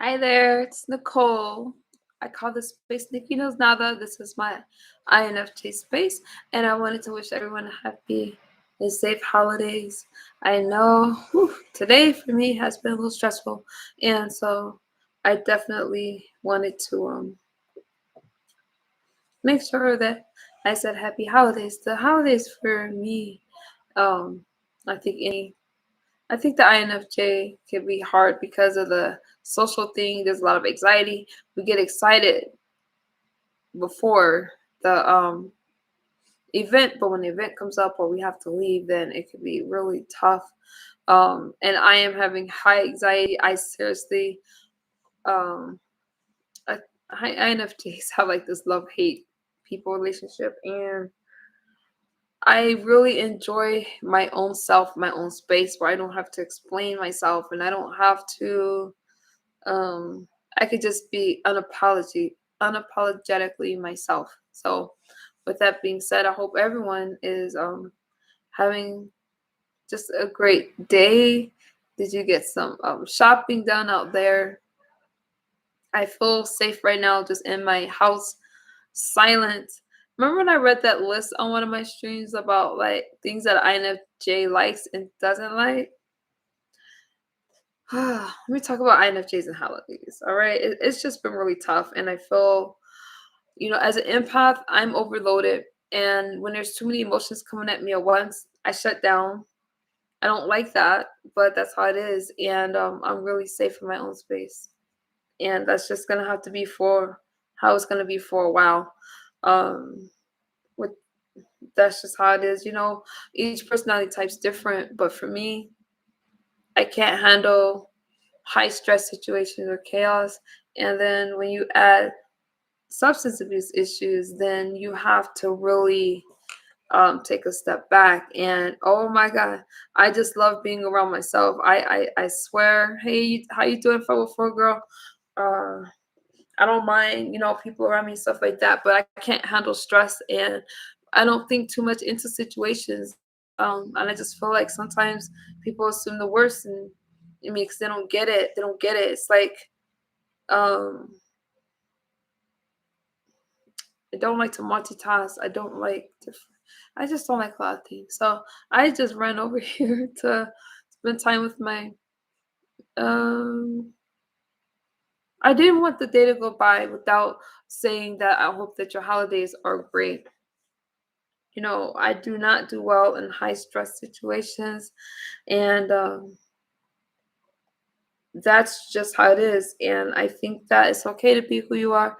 Hi there, it's Nicole. I call this space Nikki Knows Nada. This is my INFJ space, and I wanted to wish everyone a happy and safe holidays. I know today for me has been a little stressful, and so I definitely wanted to make sure that I said happy holidays. The holidays for me, um, I think any I think the INFJ can be hard because of the social thing. There's a lot of anxiety. We get excited before the event, but when the event comes up or we have to leave, then it can be really tough. And I am having high anxiety. I seriously, um, I, INFJs have like this love hate people relationship, and I really enjoy my own self, my own space where I don't have to explain myself and I don't have to um I could just be unapologetically myself. So with that being said, I hope everyone is having just a great day. Did you get some shopping done out there? I feel safe right now just in my house, silent. Remember when I read that list on one of my streams about like things that INFJ likes and doesn't like? Let me talk about INFJs and holidays. All right. It's just been really tough. And I feel, as an empath, I'm overloaded. And when there's too many emotions coming at me at once, I shut down. I don't like that, but that's how it is. And I'm really safe in my own space. And that's just going to have to be for how it's going to be for a while. Um, with That's just how it is. Each personality type's different. But for me, I can't handle high stress situations or chaos. And then when you add substance abuse issues, then you have to really take a step back. And oh my God, I just love being around myself. I swear, hey, how you doing, 404 girl? Uh, I don't mind, people around me and stuff like that, but I can't handle stress and I don't think too much into situations. And I just feel like sometimes people assume the worst and I mean, because they don't get it. They don't get it. It's like, um, I don't like to multitask. I just don't like a lot of things. So I just ran over here to spend time with my, um, I didn't want the day to go by without saying that I hope that your holidays are great. I do not do well in high stress situations, and that's just how it is. And I think that it's okay to be who you are,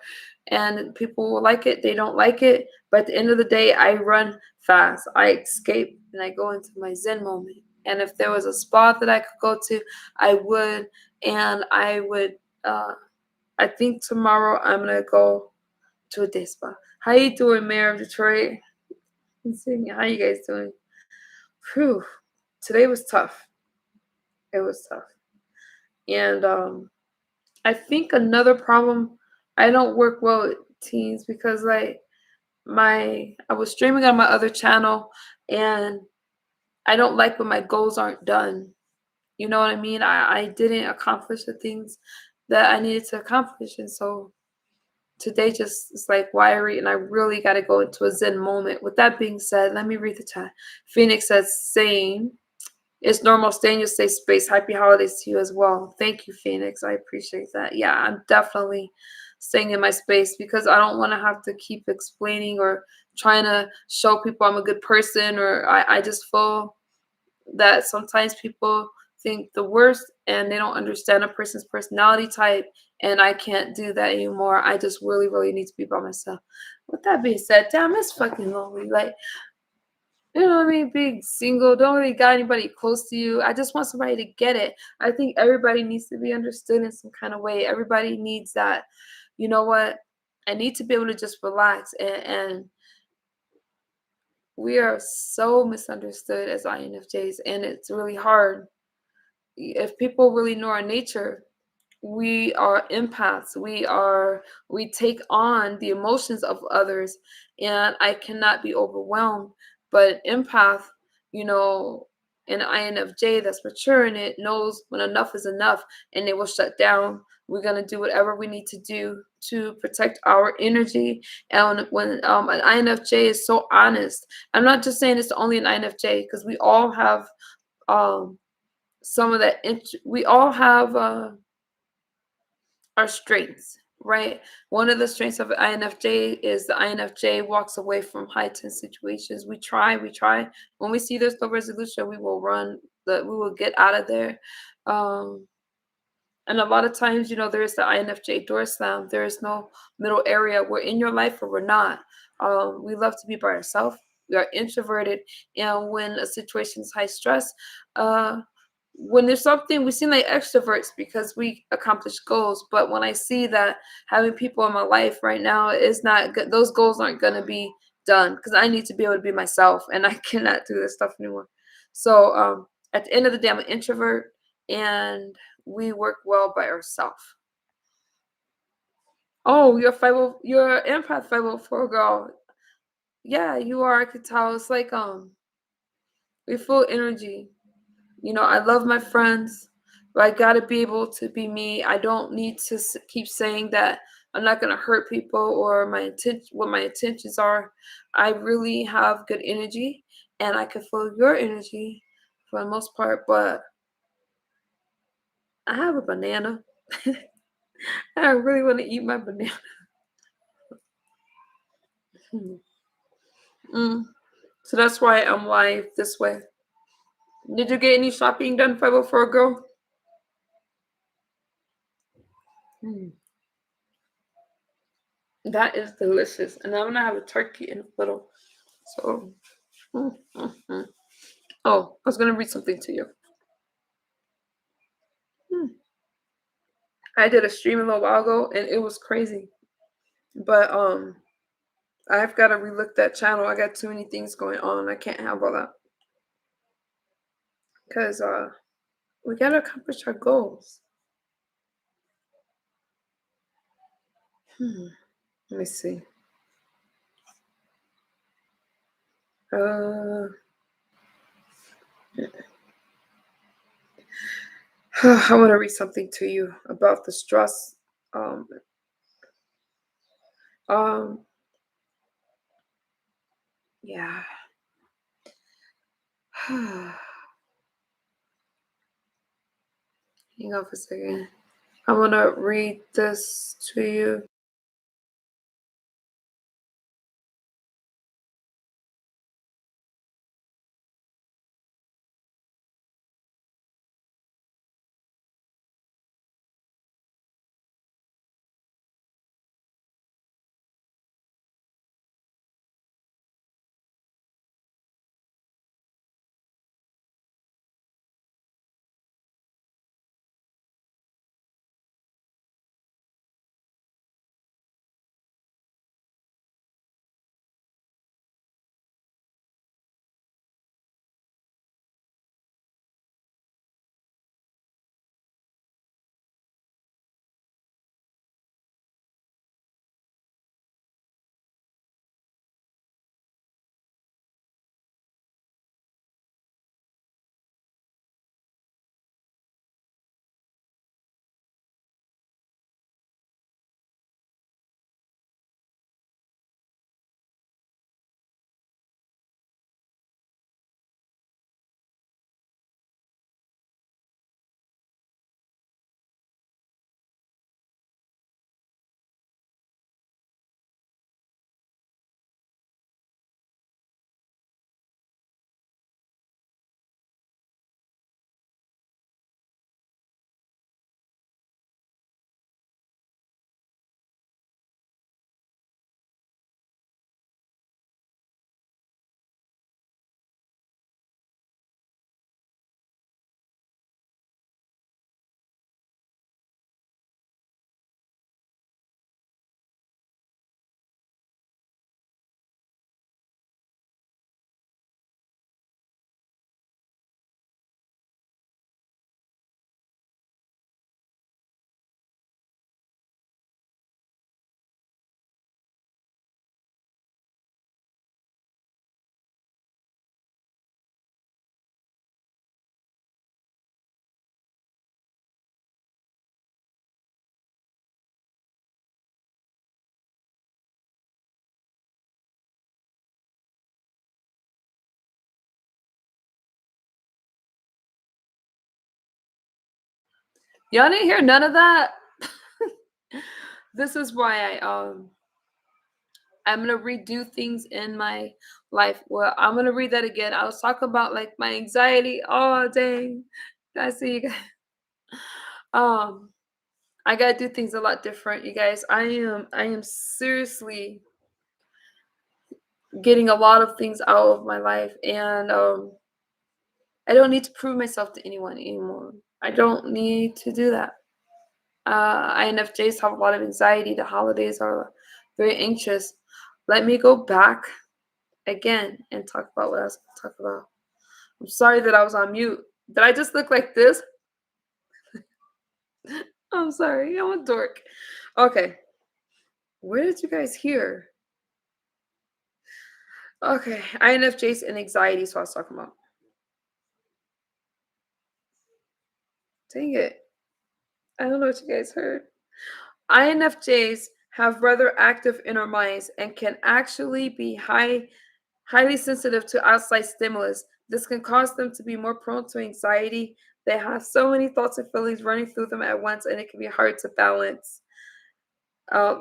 and people will like it, they don't like it. But at the end of the day, I run fast, I escape, and I go into my Zen moment. And if there was a spot that I could go to, I would. And uh, I think tomorrow I'm gonna go to a day spa. How you doing, Mayor of Detroit? How you guys doing? Whew. Today was tough. It was tough. And I think another problem, I don't work well with teens because like I was streaming on my other channel and I don't like when my goals aren't done. You know what I mean? I didn't accomplish the things that I needed to accomplish. And so today just is like wiry and I really got to go into a Zen moment. With that being said, let me read the chat. Phoenix says, same. It's normal. Stay in your safe space. Happy holidays to you as well. Thank you, Phoenix. I appreciate that. Yeah, I'm definitely staying in my space because I don't want to have to keep explaining or trying to show people I'm a good person. Or I just feel that sometimes people think the worst and they don't understand a person's personality type. And I can't do that anymore. I just really, really need to be by myself. With that being said, damn, it's fucking lonely. Like, you know what I mean? Being single, don't really got anybody close to you. I just want somebody to get it. I think everybody needs to be understood in some kind of way. Everybody needs that. You know what? I need to be able to just relax. And we are so misunderstood as INFJs, and it's really hard. If people really know our nature, we are empaths. We take on the emotions of others, and I cannot be overwhelmed. But empath, you know, And the INFJ that's mature in it knows when enough is enough and they will shut down. We're going to do whatever we need to do to protect our energy. And when an INFJ is so honest, I'm not just saying it's only an INFJ because we all have um, some of that. We all have our strengths, right? One of the strengths of INFJ is the INFJ walks away from high tense situations. We try. When we see there's no resolution, we will run. We will get out of there. Um, and a lot of times, there is the INFJ door slam. There is no middle area. We're in your life or we're not. We love to be by ourselves. We are introverted, and when a situation is high stress, uh, when there's something, we seem like extroverts because we accomplish goals. But when I see that having people in my life right now is not good, those goals aren't going to be done because I need to be able to be myself, and I cannot do this stuff anymore. So at the end of the day, I'm an introvert, and we work well by ourselves. Oh, you're empath 504 girl. Yeah, you are. I could tell. It's like we full energy. I love my friends, but I got to be able to be me. I don't need to keep saying that I'm not going to hurt people or what my intentions are. I really have good energy and I can feel your energy for the most part, but I have a banana. I really want to eat my banana. Mm. So that's why I'm live this way. Did you get any shopping done, 504 girl? Mm. That is delicious. And I'm gonna have a turkey in a little. So, mm. Oh, I was gonna read something to you. Hmm. I did a stream a little while ago, and it was crazy. But I've got to relook that channel. I got too many things going on. I can't have all that because we gotta accomplish our goals. Let me see. Uh, I want to read something to you about the stress. Um, um, yeah. Hang on for a second. I want to read this to you. Y'all didn't hear none of that? This is why I'm gonna redo things in my life. Well, I'm gonna read that again. I was talking about like my anxiety. Oh dang. I see you guys. Um, I gotta do things a lot different, you guys. I am seriously getting a lot of things out of my life, and I don't need to prove myself to anyone anymore. I don't need to do that. INFJs have a lot of anxiety. The holidays are very anxious. Let me go back again and talk about what I was going to talk about. I'm sorry that I was on mute. Did I just look like this? I'm sorry. I'm a dork. Okay. Where did you guys hear? Okay. INFJs and anxiety is what I was talking about. Dang it. I don't know what you guys heard. INFJs have rather active inner minds and can actually be highly sensitive to outside stimulus. This can cause them to be more prone to anxiety. They have so many thoughts and feelings running through them at once, and it can be hard to balance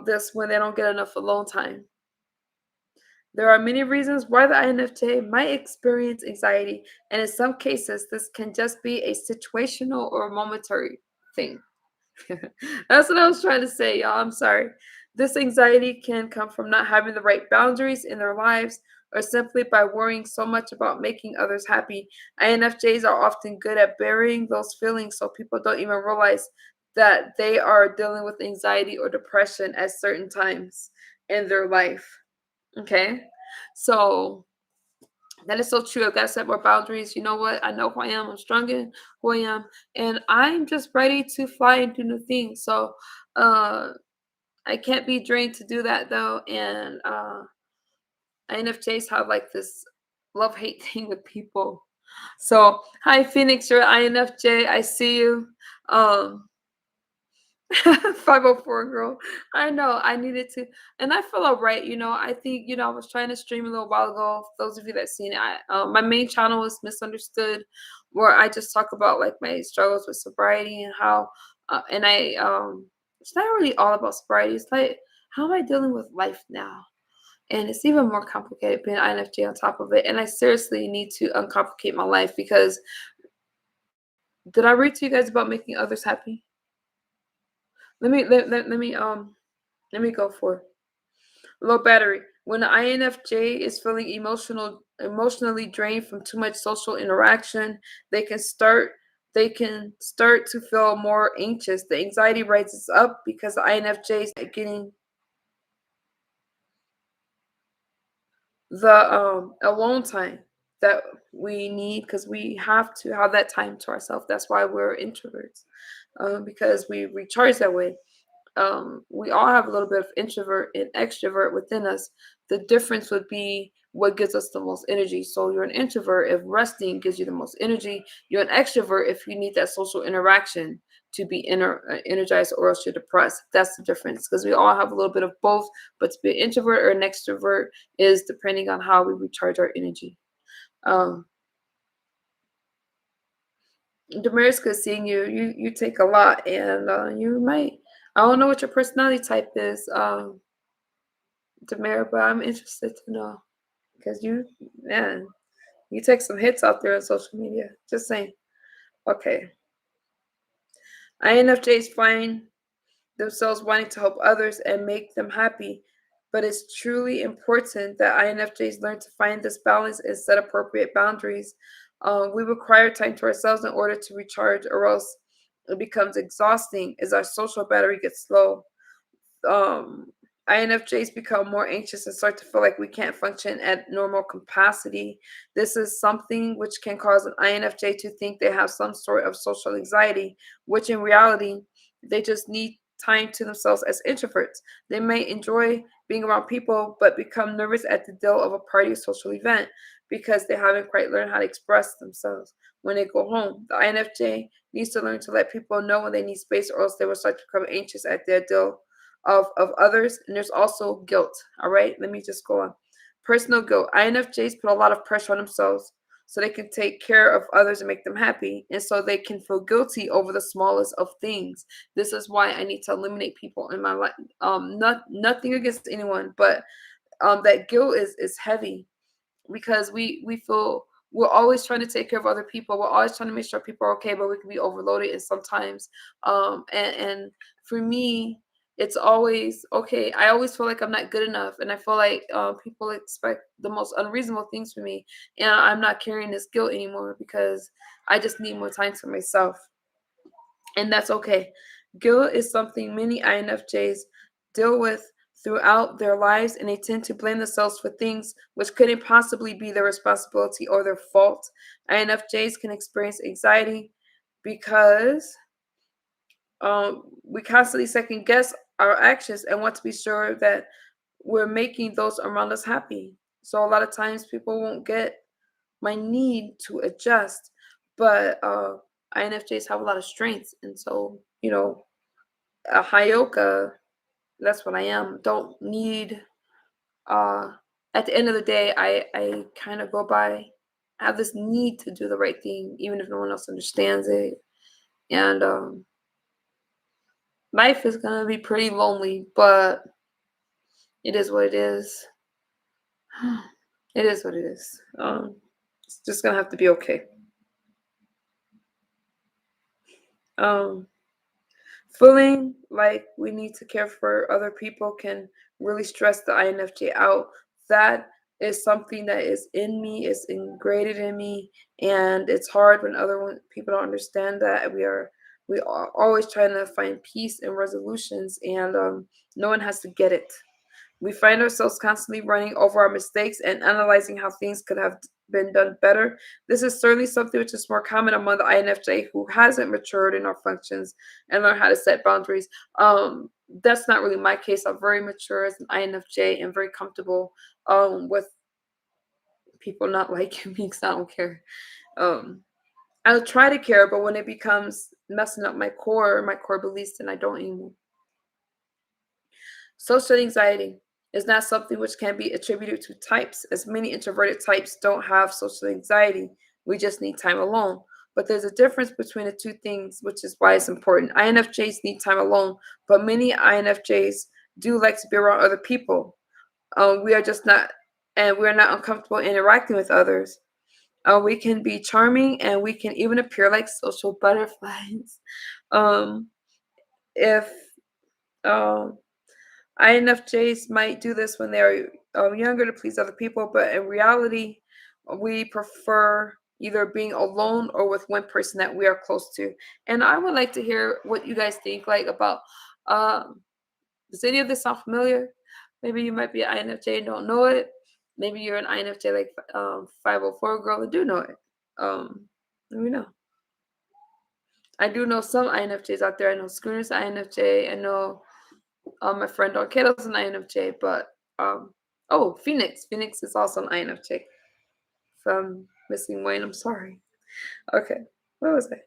this when they don't get enough alone time. There are many reasons why the INFJ might experience anxiety, and in some cases, this can just be a situational or momentary thing. That's what I was trying to say, y'all. I'm sorry. This anxiety can come from not having the right boundaries in their lives or simply by worrying so much about making others happy. INFJs are often good at burying those feelings so people don't even realize that they are dealing with anxiety or depression at certain times in their life. Okay? So that is so true. I've got to set more boundaries. You know what? I know who I am. I'm strong in who I am. And I'm just ready to fly and do new things. So uh I can't be drained to do that though. And INFJs have like this love hate thing with people. So hi Phoenix, you're INFJ. I see you. Um 504 girl. I know I needed to, and I feel alright. I think I was trying to stream a little while ago. For those of you that seen it, my main channel is Misunderstood, where I just talk about like my struggles with sobriety and how, and it's not really all about sobriety. It's like how am I dealing with life now, and it's even more complicated being INFJ on top of it. And I seriously need to uncomplicate my life because did I read to you guys about making others happy? Let me go for it. Low battery. When the INFJ is feeling emotionally drained from too much social interaction, they can start they can start to feel more anxious. The anxiety rises up because the INFJs are getting the alone time that we need because we have to have that time to ourselves. That's why we're introverts, because we recharge that way. We all have a little bit of introvert and extrovert within us. The difference would be what gives us the most energy. So you're an introvert if resting gives you the most energy. You're an extrovert if you need that social interaction to be energized, or else you're depressed. That's the difference because we all have a little bit of both. But to be an introvert or an extrovert is depending on how we recharge our energy. Um, Damaris, seeing you take a lot, and you might. I don't know what your personality type is. Tamara, but I'm interested to know because man, you take some hits out there on social media. Just saying. Okay. INFJs find themselves wanting to help others and make them happy, but it's truly important that INFJs learn to find this balance and set appropriate boundaries. We require time to ourselves in order to recharge, or else it becomes exhausting as our social battery gets low. um, INFJs become more anxious and start to feel like we can't function at normal capacity. This is something which can cause an INFJ to think they have some sort of social anxiety, which in reality, they just need time to themselves as introverts. They may enjoy being around people, but become nervous at the deal of a party or social event because they haven't quite learned how to express themselves when they go home. The INFJ needs to learn to let people know when they need space, or else they will start to become anxious at their deal of others. And there's also guilt. All right, let me just go on. Personal guilt. INFJs put a lot of pressure on themselves so they can take care of others and make them happy, and so they can feel guilty over the smallest of things. This is why I need to eliminate people in my life. Nothing against anyone, but that guilt is heavy because we feel we're always trying to take care of other people. We're always trying to make sure people are okay, but we can be overloaded and sometimes and for me it's always okay. I always feel like I'm not good enough, and I feel like people expect the most unreasonable things from me, and I'm not carrying this guilt anymore because I just need more time for myself, and that's okay. Guilt is something many INFJs deal with throughout their lives, and they tend to blame themselves for things which couldn't possibly be their responsibility or their fault. INFJs can experience anxiety because we constantly second guess our actions and want to be sure that we're making those around us happy. So a lot of times people won't get my need to adjust, but INFJs have a lot of strengths, and so a Hyoka, that's what I am. Don't need uh at the end of the day I kind of go by I have this need to do the right thing even if no one else understands it. And life is gonna be pretty lonely, but it is what it is. It is what it is. It's just gonna have to be okay. Um Feeling like we need to care for other people can really stress the INFJ out. That is something that is in me, is ingrained in me, and it's hard when people don't understand that. We are always trying to find peace and resolutions, and no one has to get it. We find ourselves constantly running over our mistakes and analyzing how things could have been done better. This is certainly something which is more common among the INFJ who hasn't matured in our functions and learn how to set boundaries. That's not really my case. I'm very mature as an INFJ and very comfortable with people not liking me because I don't care. Um, I'll try to care, but when it becomes messing up my core beliefs, then I don't anymore. Social anxiety is not something which can be attributed to types, as many introverted types don't have social anxiety. We just need time alone. But there's a difference between the two things, which is why it's important. INFJs need time alone, but many INFJs do like to be around other people. We are just not, and we're not uncomfortable interacting with others. We can be charming, and we can even appear like social butterflies. Um, if um, INFJs might do this when they're younger to please other people, but in reality, we prefer either being alone or with one person that we are close to. And I would like to hear what you guys think, like about. Um, does any of this sound familiar? Maybe you might be an INFJ and don't know it. Maybe you're an INFJ like 504 girl and do know it. Let me know. I do know some INFJs out there. I know Schooner's INFJ. I know my friend Arkato's an INFJ, but oh, Phoenix. Phoenix is also an INFJ. If I'm missing Wayne, I'm sorry. Okay, what was I?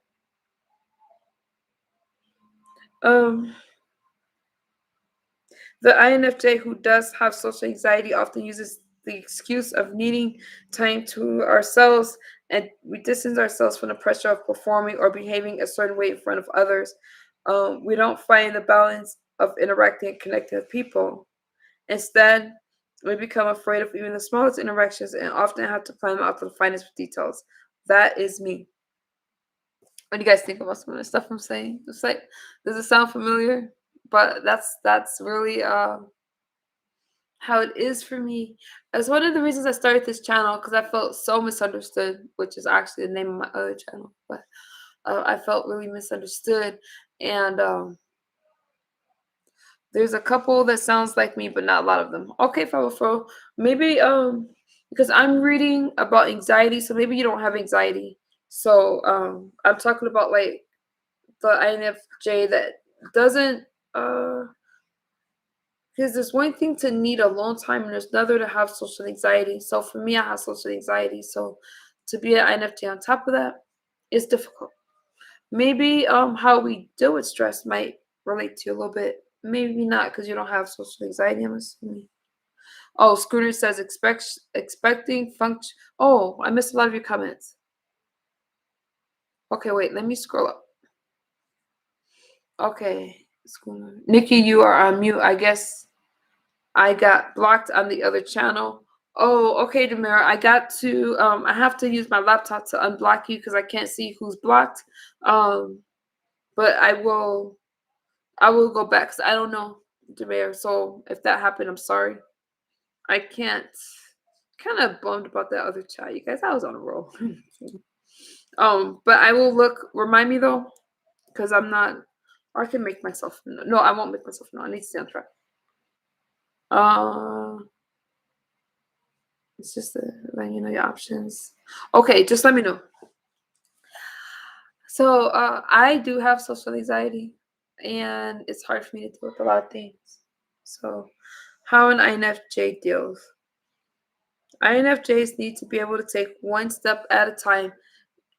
The INFJ who does have social anxiety often uses the excuse of needing time to ourselves, and we distance ourselves from the pressure of performing or behaving a certain way in front of others. We don't find the balance of interacting and connecting with people. Instead, we become afraid of even the smallest interactions and often have to plan them out to the finest details. That is me. What do you guys think about some of the stuff I'm saying? It's like, does it sound familiar? But that's really how it is for me. That's one of the reasons I started this channel because I felt so misunderstood, which is actually the name of my other channel. But I felt really misunderstood, and there's a couple that sounds like me, but not a lot of them. Okay, Fabafro, maybe because I'm reading about anxiety, so maybe you don't have anxiety. So I'm talking about like the INFJ that doesn't because there's one thing to need alone time and there's another to have social anxiety. So for me, I have social anxiety. So to be an INFJ on top of that is difficult. Maybe how we deal with stress might relate to you a little bit. Maybe not because you don't have social anxiety, I'm assuming. Oh, Scooter says expecting function. Oh, I missed a lot of your comments. Okay, wait, let me scroll up. Okay, Scooter. Nikki, you are on mute. I guess I got blocked on the other channel. Oh, okay, Demira. I have to use my laptop to unblock you because I can't see who's blocked. Um, but I will go back because I don't know, Demira. So if that happened, I'm sorry. I can't. Kind of bummed about that other chat, you guys. I was on a roll. But I will look. Remind me though, because I'm not. Or I can make myself. No, I won't make myself. No, I need to stay on track. Uh, it's just letting you know your options. Okay, just let me know. So I do have social anxiety, and it's hard for me to deal with a lot of things. So, how an INFJ deals. INFJs need to be able to take one step at a time.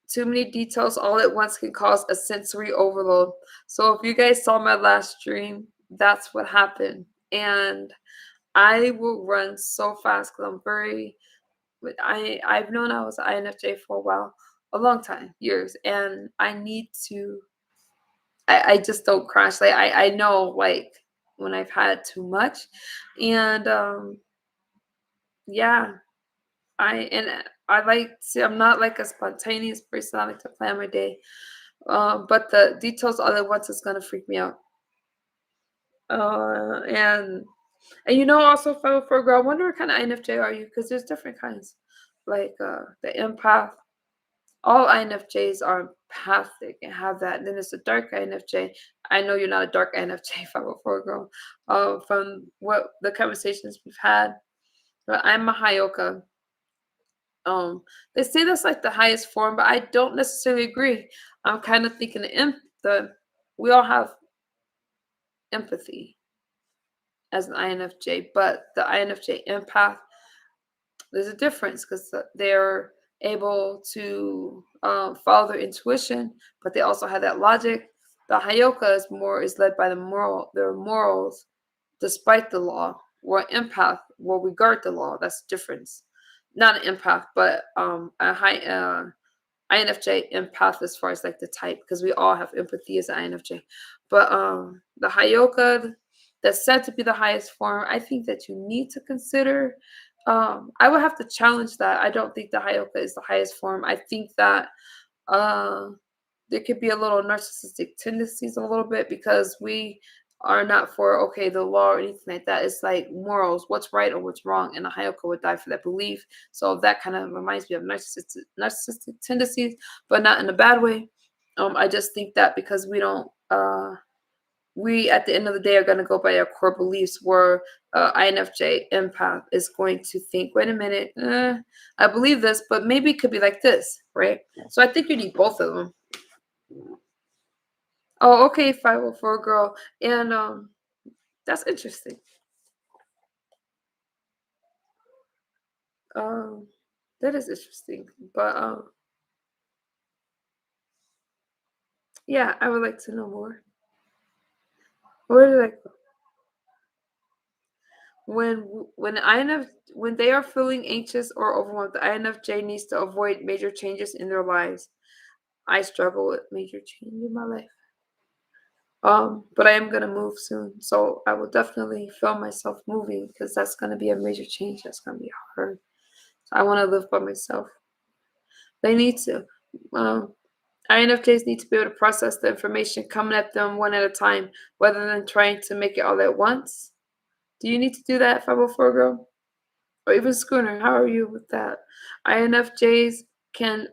Too many details all at once can cause a sensory overload. So if you guys saw my last stream, that's what happened. And I will run so fast because I've known I was an INFJ for a while, a long time, years, and I need to. I just don't crash. Like I know like when I've had too much, and yeah, I like to. I'm not like a spontaneous person. I like to plan my day. But the details all at once is gonna freak me out. And also 504 girl, I wonder what kind of INFJ are you? Because there's different kinds, like the empath. All INFJs are empathic and have that. And then there's a dark INFJ. I know you're not a dark INFJ, 504 girl. From what the conversations we've had, but I'm a Hyoka. They say that's like the highest form, but I don't necessarily agree. I'm kind of thinking the we all have empathy as an INFJ, but the INFJ empath, there's a difference because they're able to follow their intuition, but they also have that logic. The Hyoka is led by their morals, despite the law. Where empath will regard the law. That's the difference. Not an empath, but a high INFJ empath as far as like the type, because we all have empathy as an INFJ. But the Hyoka, that's said to be the highest form, I think that you need to consider. I would have to challenge that. I don't think the Hyoka is the highest form. I think that uh, there could be a little narcissistic tendencies a little bit because we are not for the law or anything like that. It's like morals, what's right or what's wrong, and a Hayako would die for that belief. So that kind of reminds me of narcissistic tendencies, but not in a bad way. I just think that because we don't we at the end of the day are going to go by our core beliefs, where INFJ empath is going to think, wait a minute, I believe this, but maybe it could be like this, right? So I think you need both of them. Oh, okay, 504 girl. And that's interesting. Um that is interesting. But yeah, I would like to know more. Where did I go? When they are feeling anxious or overwhelmed, the INFJ needs to avoid major changes in their lives. I struggle with major change in my life. But I am gonna move soon, so I will definitely feel myself moving because that's gonna be a major change. That's gonna be hard. So I want to live by myself. They need to. Um, INFJs need to be able to process the information coming at them one at a time, rather than trying to make it all at once. Do you need to do that, 504 girl? Or even Schooner? How are you with that? INFJs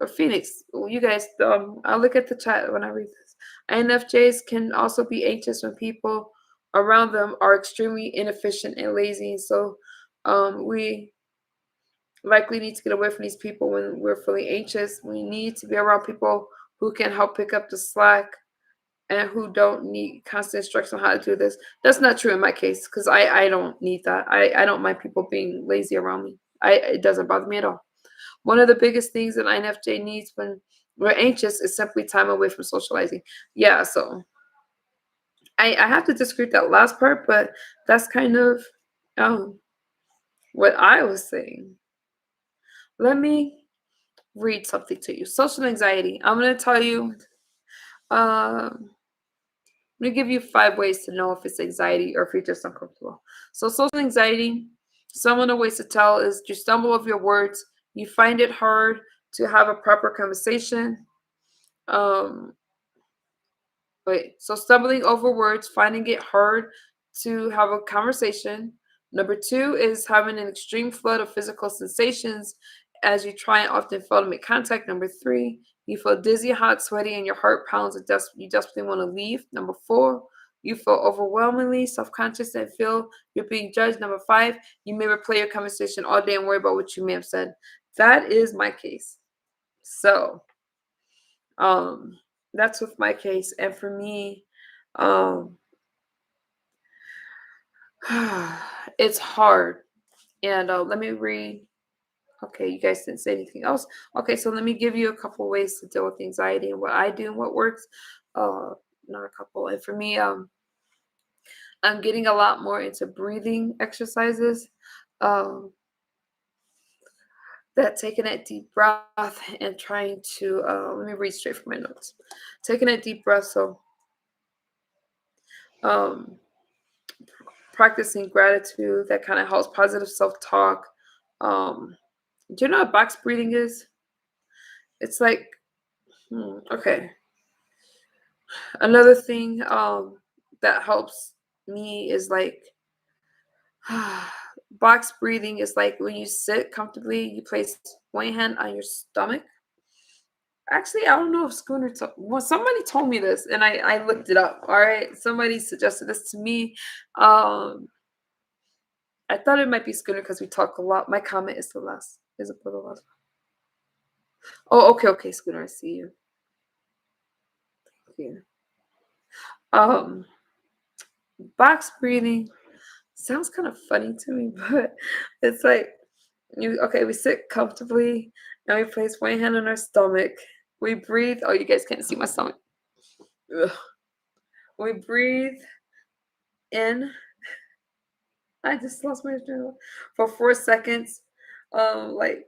or Phoenix, well, you guys, I'll look at the chat when I read this. INFJs can also be anxious when people around them are extremely inefficient and lazy. So we likely need to get away from these people when we're feeling anxious. We need to be around people who can help pick up the slack and who don't need constant instruction on how to do this. That's not true in my case because I don't need that. I don't mind people being lazy around me. It doesn't bother me at all. One of the biggest things that INFJ needs when we're anxious is simply time away from socializing. Yeah, so I have to disagree with that last part, but that's kind of um what I was saying. Let me read something to you. Social anxiety. I'm gonna tell you. Um, I'm gonna give you 5 ways to know if it's anxiety or if you're just uncomfortable. So, social anxiety. Some of the ways to tell is you stumble over your words. You find it hard to have a proper conversation. Um, so stumbling over words, finding it hard to have a conversation. Number two is having an extreme flood of physical sensations as you try and often fail to make contact. Number three, you feel dizzy, hot, sweaty, and your heart pounds and you desperately want to leave. Number four, you feel overwhelmingly self-conscious and feel you're being judged. Number five, you may replay your conversation all day and worry about what you may have said. That is my case. So, um, that's with my case. And for me, um, it's hard. And let me read. Okay, you guys didn't say anything else. Okay, so let me give you a couple ways to deal with anxiety and what I do and what works. Uh, Not a couple. And for me, I'm getting a lot more into breathing exercises. Um, that taking a deep breath and trying to let me read straight from my notes. Taking a deep breath, so um practicing gratitude that kind of helps positive self-talk. Do you know what box breathing is? It's like okay. Another thing that helps me is like box breathing is like when you sit comfortably, you place one hand on your stomach. Actually, I don't know if well, somebody told me this and I looked it up. All right. Somebody suggested this to me. Um I thought it might be Schooner because we talk a lot. My comment is the last. Is it for the last? Oh, okay, okay, Schooner, I see you. Thank you. Um, Box breathing sounds kind of funny to me, but it's like we sit comfortably and we place one hand on our stomach. We breathe. Oh, you guys can't see my stomach. Ugh. We breathe in. I just lost my journal for 4 seconds. Like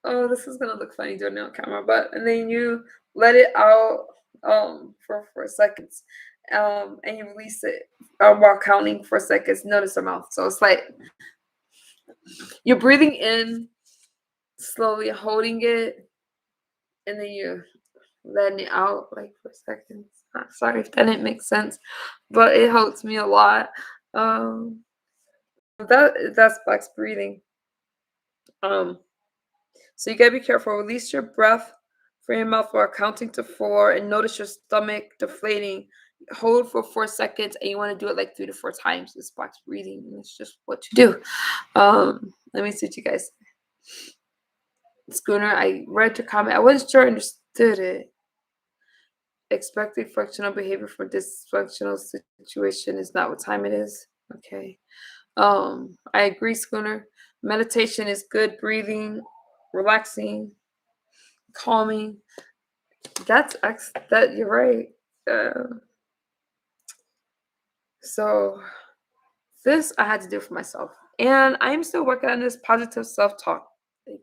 oh, this is gonna look funny doing it on camera, but and then you let it out for 4 seconds, and you release it while counting 4 seconds. Notice the mouth, so it's like you're breathing in slowly, holding it, and then you're letting it out like 4 seconds. Sorry if that didn't make sense, but it helps me a lot. Um, that's box breathing. Um, So you gotta be careful. Release your breath from your mouth while counting to four and notice your stomach deflating. Hold for 4 seconds and you want to do it like 3 to 4 times. It's box breathing and it's just what you do. Let me see what you guys Schooner, I read your comment. I wasn't sure I understood it. Expecting functional behavior for dysfunctional situation is not what time it is. Okay. I agree, Schooner. Meditation is good breathing, relaxing, calming. That you're right. Uh, so this I had to do for myself, and I'm still working on this positive self-talk. Like,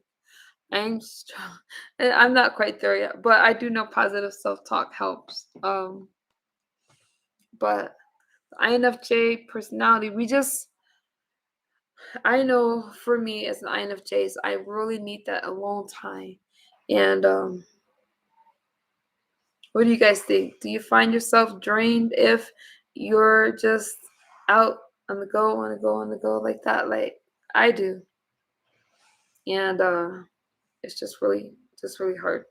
I'm strong, and I'm not quite there yet, but I do know positive self-talk helps. But INFJ personality, I know for me as an INFJs, I really need that alone time, and what do you guys think? Do you find yourself drained if you're just out on the go, on the go, on the go like that? Like I do. And it's just really hard.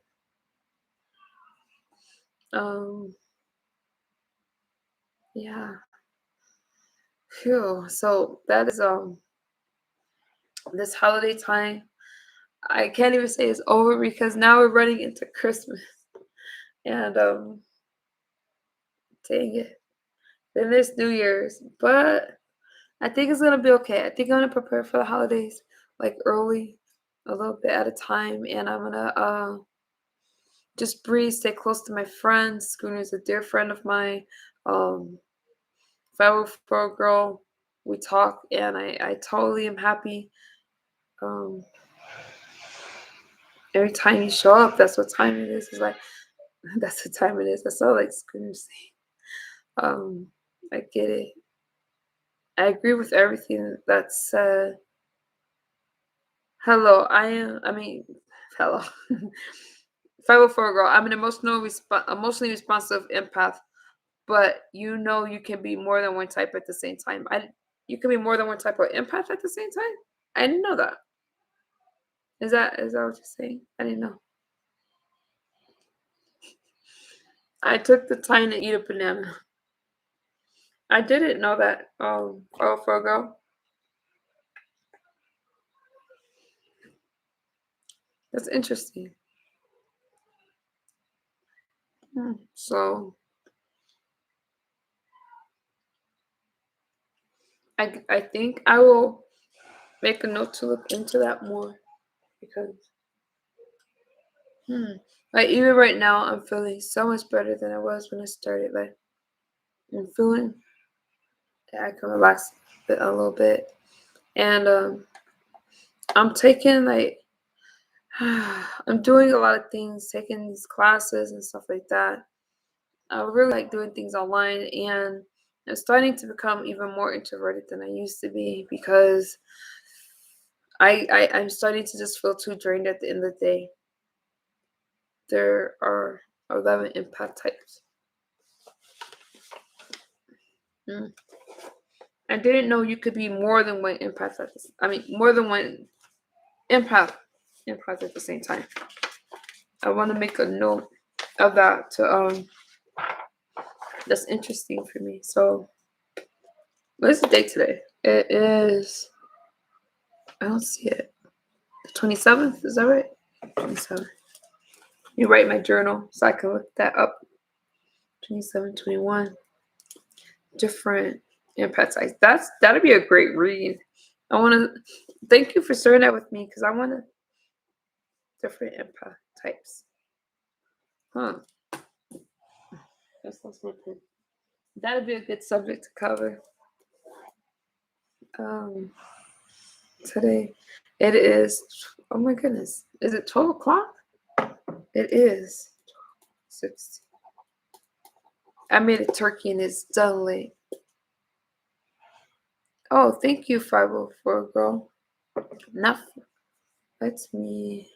Um yeah. Phew. So that is this holiday time. I can't even say it's over because now we're running into Christmas. And dang it. Then there's New Year's. But I think it's gonna be okay. I think I'm gonna prepare for the holidays like early, a little bit at a time, and I'm gonna just breathe, stay close to my friends. Schooner is a dear friend of mine. Um, if I were for a girl, we talk, and I totally am happy. Um, every time you show up, that's what time it is. It's like that's what time it is. That's all like Scream saying. I get it. I agree with everything that's said. Hello, I mean, hello. 504 girl. I'm an emotionally responsive empath, but you can be more than one type at the same time. You can be more than one type of empath at the same time. I didn't know that. Is that what you're saying? I didn't know. I took the time to eat a banana. I didn't know that. For a girl. That's interesting. So I think I will make a note to look into that more because like even right now I'm feeling so much better than I was when I started. Like I'm feeling that I can relax a little bit, and I'm taking like I'm doing a lot of things, taking these classes and stuff like that. I really like doing things online, and I'm starting to become even more introverted than I used to be because I'm starting to just feel too drained at the end of the day. There are 11 empath types. Mm. I didn't know you could be more than one empath more than one empath at the same time. I want to make a note of that to that's interesting for me. So what is the date today? It is I don't see it. The 27th, is that right? 27th. You write my journal so I can look that up. 27, 21. Different empath types. That'd be a great read. I want to thank you for sharing that with me because I want to different empath types. Huh. That's my pen. That'd be a good subject to cover. Um, today it is. Oh my goodness, is it 12 o'clock? It is 6. I made a turkey and it's done late. Oh, thank you, 504 girl. Enough. Let me.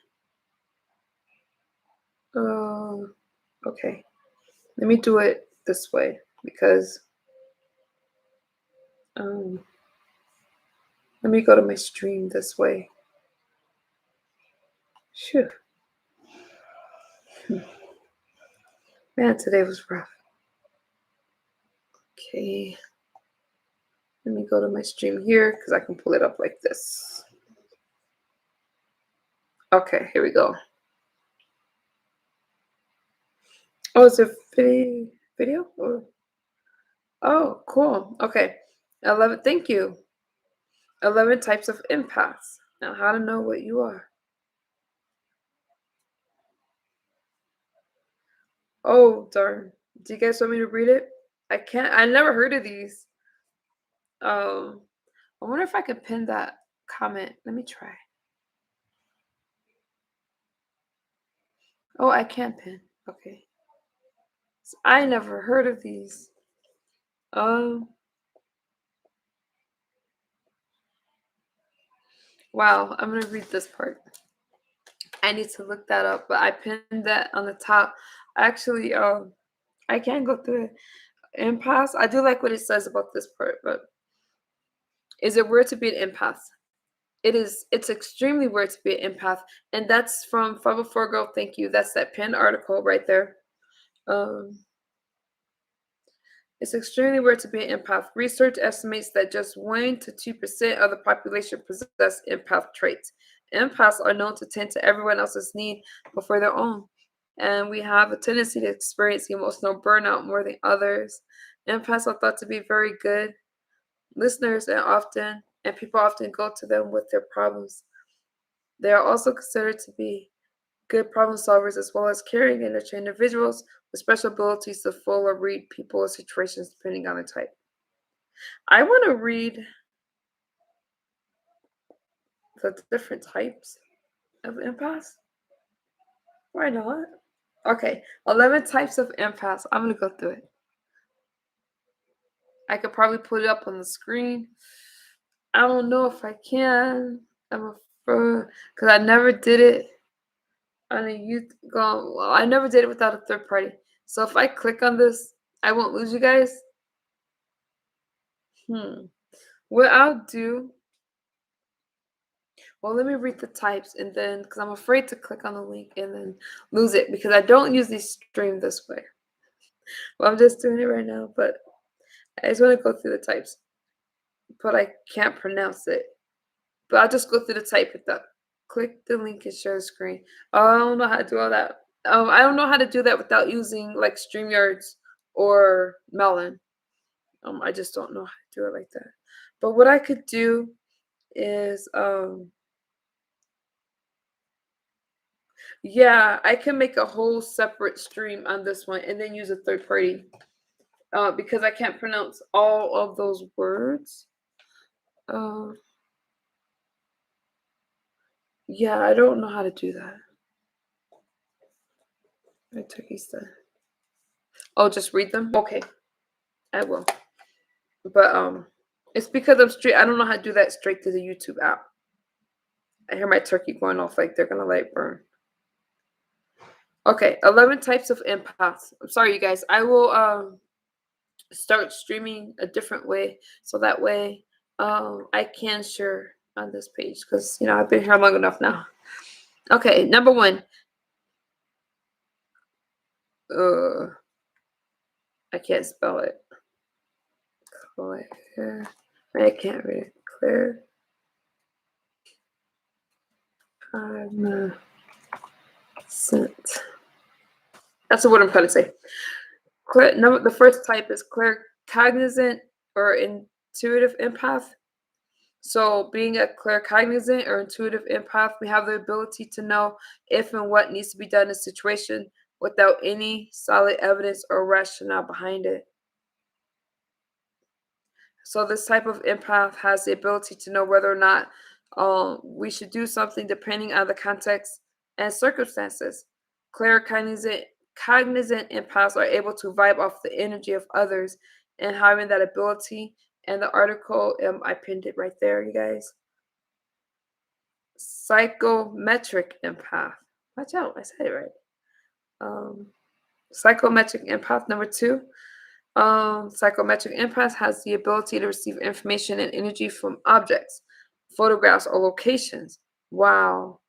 Okay. Let me do it this way because let me go to my stream this way. Phew. Man, today was rough. Okay. Let me go to my stream here because I can pull it up like this. Okay, here we go. Oh, it's a video? Oh, cool. Okay. 11, thank you. 11 types of empaths. Now, how to know what you are. Oh, darn. Do you guys want me to read it? I can't. I never heard of these. I wonder if I could pin that comment. Let me try. Oh, I can pin. Okay. So I never heard of these. Wow. I'm gonna read this part. I need to look that up, but I pinned that on the top. Actually, I can go through it. Empaths. I do like what it says about this part, but is it weird to be an empath? It's extremely weird to be an empath, and that's from 504 Girl. Thank you. That's that pinned article right there. Um, it's extremely rare to be an empath. Research estimates that just 1 to 2% of the population possess empath traits. Empaths are known to tend to everyone else's need before their own, and we have a tendency to experience emotional burnout more than others. Empaths are thought to be very good listeners and people often go to them with their problems. They are also considered to be good problem solvers as well as caring and nurturing individuals with special abilities to fully read people or situations depending on the type. I want to read the different types of empaths? Why not? Okay, 11 types of empaths. I'm gonna go through it. I could probably put it up on the screen. I don't know if I can. I'm afraid because I never did it on a youth. Well, I never did it without a third party. So if I click on this, I won't lose you guys. What I'll do. Well, let me read the types and then, because I'm afraid to click on the link and then lose it because I don't usually stream this way. Well, I'm just doing it right now, but I just want to go through the types. But I can't pronounce it. But I'll just go through the type with that. Click the link and share the screen. Oh, I don't know how to do all that. I don't know how to do that without using like StreamYards or Melon. I just don't know how to do it like that. But what I could do is yeah, I can make a whole separate stream on this one and then use a third party. Because I can't pronounce all of those words. Yeah, I don't know how to do that. My turkey's done. Oh, just read them? Okay. I will. But it's because I don't know how to do that straight to the YouTube app. I hear my turkey going off like they're gonna let it burn. Okay, 11 types of empaths. I'm sorry, you guys. I will start streaming a different way so that way I can share on this page because I've been here long enough now. Okay, number 1. I can't spell it. Claire. I can't read it. Claire. Sent. That's what I'm trying to say. The first type is claircognizant or intuitive empath. So being a claircognizant or intuitive empath, we have the ability to know if and what needs to be done in a situation without any solid evidence or rationale behind it. So this type of empath has the ability to know whether or not we should do something depending on the context and circumstances. Claircognizant empaths are able to vibe off the energy of others and having that ability. And the article, I pinned it right there, you guys. Psychometric empath. Watch out, I said it right. Psychometric empath number 2. Psychometric empath has the ability to receive information and energy from objects, photographs, or locations. Wow.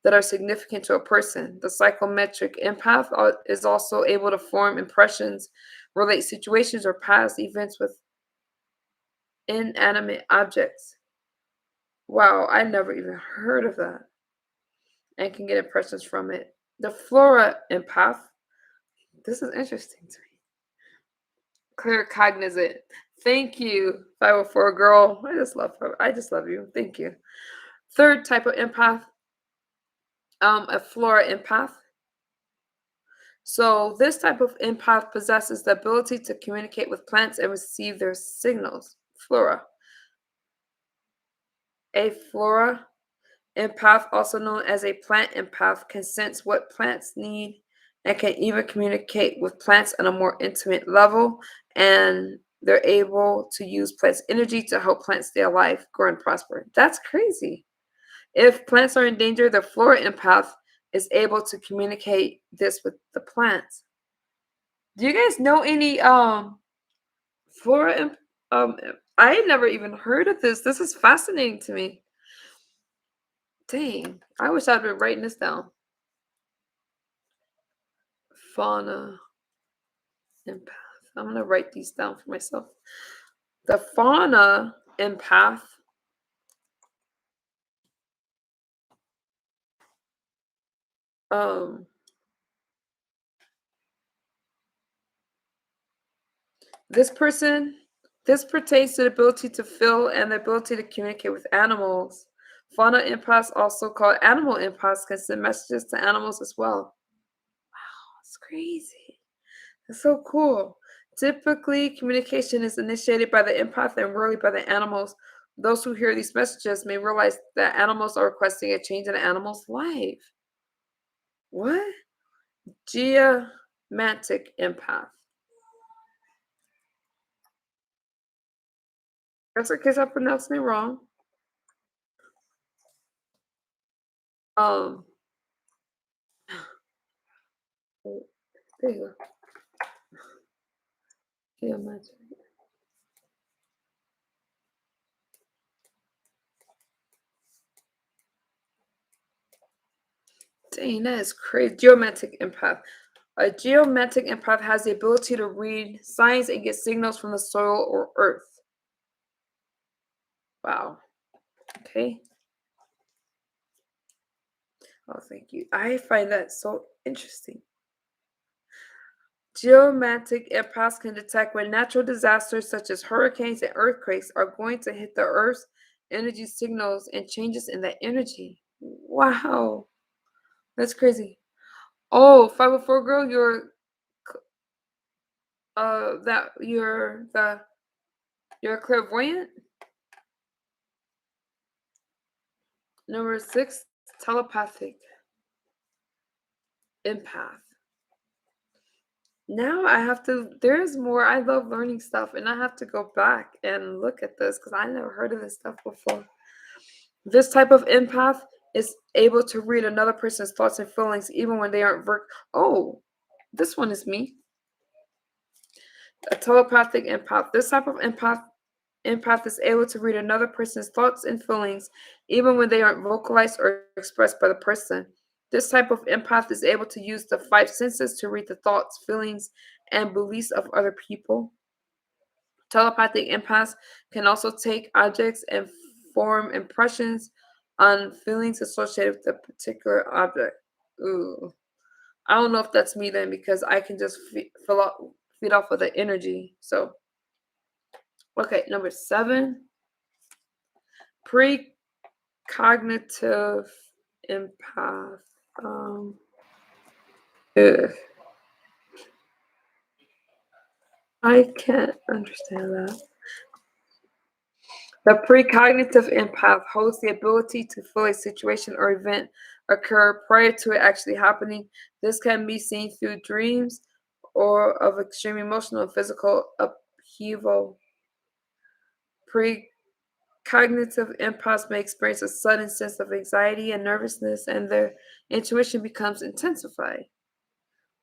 That are significant to a person. The psychometric empath is also able to form impressions, relate situations or past events with inanimate objects. Wow, I never even heard of that. And can get impressions from it. The flora empath. This is interesting to me. Claircognizant. Thank you, 504 girl. I just love her. I just love you. Thank you. Third type of empath, a flora empath. So this type of empath possesses the ability to communicate with plants and receive their signals. Flora. A flora empath, also known as a plant empath, can sense what plants need and can even communicate with plants on a more intimate level. And they're able to use plants' energy to help plants stay alive, grow, and prosper. That's crazy. If plants are in danger, the flora empath is able to communicate this with the plants. Do you guys know any flora? I never even heard of this. This is fascinating to me. Dang, I wish I'd been writing this down. Fauna empath. I'm gonna write these down for myself. The fauna empath this pertains to the ability to feel and the ability to communicate with animals. Fauna empaths, also called animal empaths, can send messages to animals as well. Wow, it's crazy. That's so cool. Typically, communication is initiated by the empath and rarely by the animals Those who hear these messages may realize that animals are requesting a change in an animal's life. What? Geomantic empath. That's in case I pronounced it wrong. Um, there you go. Geomantic. Dang, that is crazy. Geomantic empath. A geomantic empath has the ability to read signs and get signals from the soil or earth. Wow. Okay. Oh, thank you. I find that so interesting. Geomantic empaths can detect when natural disasters such as hurricanes and earthquakes are going to hit the Earth's energy signals and changes in that energy. Wow. That's crazy. Oh, 504 girl, you're clairvoyant. Number 6, telepathic empath. Now I have to, there's more. I love learning stuff and I have to go back and look at this because I never heard of this stuff before. This type of empath is able to read another person's thoughts and feelings even when they aren't oh, this one is me. A telepathic empath. This type of empath is able to read another person's thoughts and feelings even when they aren't vocalized or expressed by the person. This type of empath is able to use the 5 senses to read the thoughts, feelings, and beliefs of other people. Telepathic empaths can also take objects and form impressions on feelings associated with a particular object. Ooh. I don't know if that's me then because I can just feed off of the energy. So, okay, number 7, precognitive empath. Ugh, I can't understand that. The precognitive empath holds the ability to feel a situation or event occur prior to it actually happening. This can be seen through dreams or of extreme emotional and physical upheaval. Precognitive empaths may experience a sudden sense of anxiety and nervousness, and their intuition becomes intensified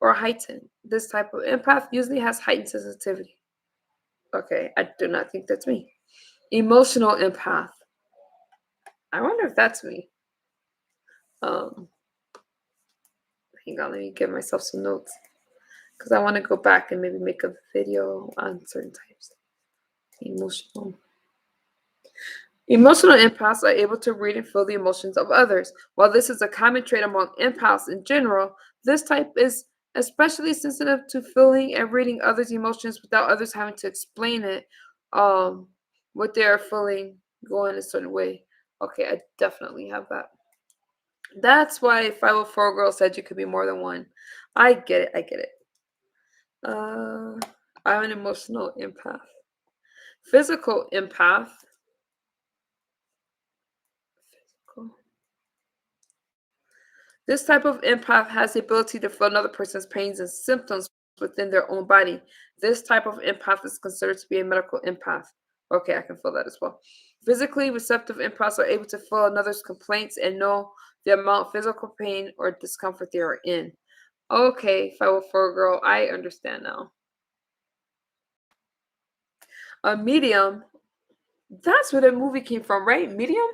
or heightened. This type of empath usually has heightened sensitivity. Okay, I do not think that's me. Emotional empath. I wonder if that's me. Um, Hang on, let me give myself some notes because I want to go back and maybe make a video on certain types. Emotional. Emotional empaths are able to read and feel the emotions of others. While this is a common trait among empaths in general, this type is especially sensitive to feeling and reading others' emotions without others having to explain it, what they are feeling, going a certain way. Okay, I definitely have that. That's why 504 girl said you could be more than one. I get it. I get it. I'm an emotional empath. Physical empath. Physical. This type of empath has the ability to feel another person's pains and symptoms within their own body. This type of empath is considered to be a medical empath. Okay, I can feel that as well. Physically receptive empaths are able to feel another's complaints and know the amount of physical pain or discomfort they are in. Okay, 504 girl, I understand now. A medium, that's where the movie came from, right? Medium?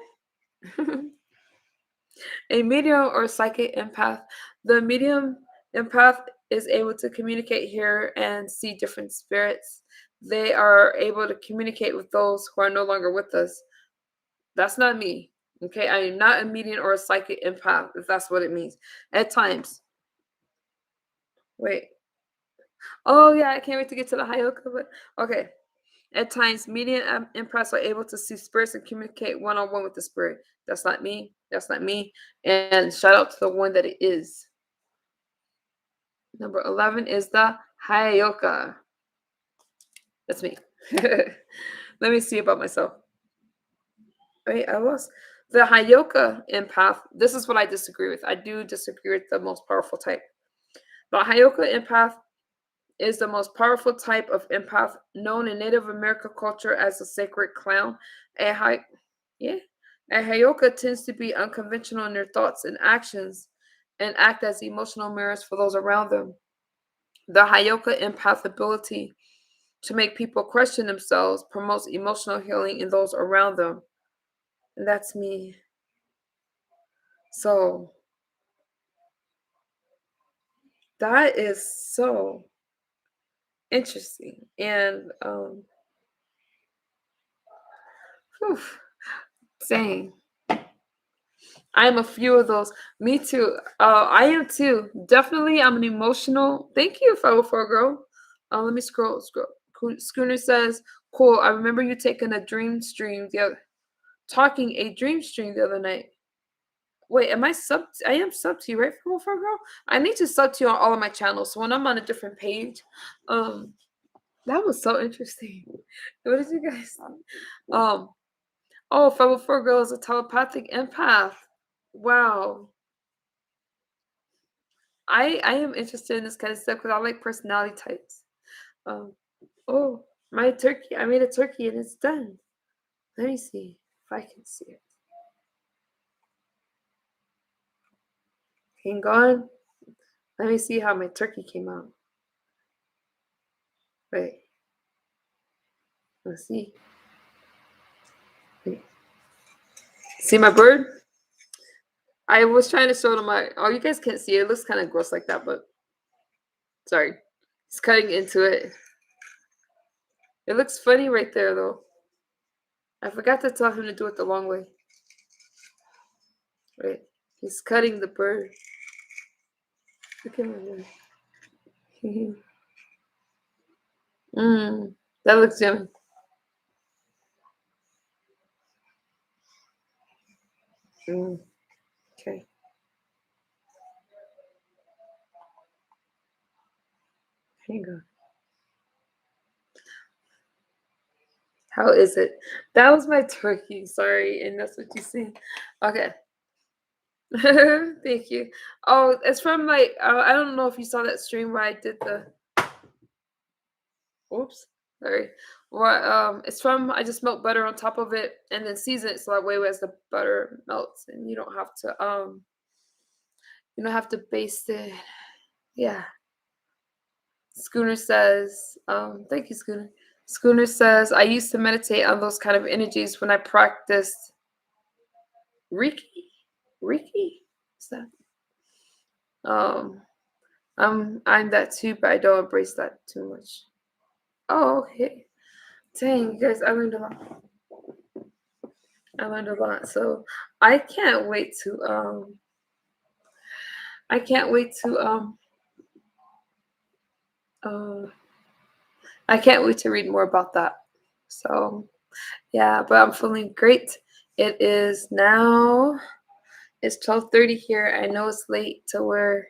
A medium or psychic empath. The medium empath is able to communicate, hear, and see different spirits. They are able to communicate with those who are no longer with us. That's not me. Okay, I am not a medium or a psychic empath, if that's what it means. At times. Wait. Oh yeah, I can't wait to get to the Hayoka, but okay. At times, medium empaths are able to see spirits and communicate one-on-one with the spirit. That's not me. That's not me. And shout out to the one that it is. Number 11 is the Hayoka. That's me. Let me see about myself. Wait, I lost. The Hayoka empath. This is what I disagree with. I do disagree with the most powerful type. The Hayoka empath is the most powerful type of empath known in Native American culture as the sacred clown. A Hay- yeah. A Hayoka tends to be unconventional in their thoughts and actions and act as emotional mirrors for those around them. The Hayoka empath ability to make people question themselves promotes emotional healing in those around them. And that's me. So that is so interesting. And whew, dang. I'm a few of those. Me too. I am too. Definitely, I'm an emotional. Thank you, 504 girl. Let me scroll. Scroll. Schooner says, "Cool. I remember you taking a dream stream talking a dream stream the other night. Wait, am I sub? I am sub to you, right, 504 girl? I need to sub to you on all of my channels. So when I'm on a different page, um, that was so interesting. What did you guys? Um, oh, 504 girl is a telepathic empath. Wow. I am interested in this kind of stuff because I like personality types. Um, oh, my turkey. I made a turkey and it's done. Let me see if I can see it. Hang on. Let me see how my turkey came out. Wait. Let's see. Wait. See my bird? I was trying to show them my. Oh, you guys can't see it. It looks kind of gross like that, but sorry. It's cutting into it. It looks funny right there, though. I forgot to tell him to do it the long way. Wait. He's cutting the bird. Look at my bird. That looks yummy. Okay. Hang on. How is it? That was my turkey. Sorry, and that's what you see. Okay. Thank you. Oh, it's from my. I don't know if you saw that stream where I did the. Oops. Sorry. What? It's from. I just melt butter on top of it and then season it so that way as the butter melts and you don't have to. You don't have to baste it. Yeah. Schooner says. Thank you, Schooner. Schooner says I used to meditate on those kind of energies when I practiced Reiki. Reiki? What's that? I'm that too, but I don't embrace that too much. Oh, okay. Dang, you guys, I learned a lot. I learned a lot. So I can't wait to I can't wait to uh I can't wait to read more about that. So yeah, but I'm feeling great. It is now it's 12:30 here. I know it's late to where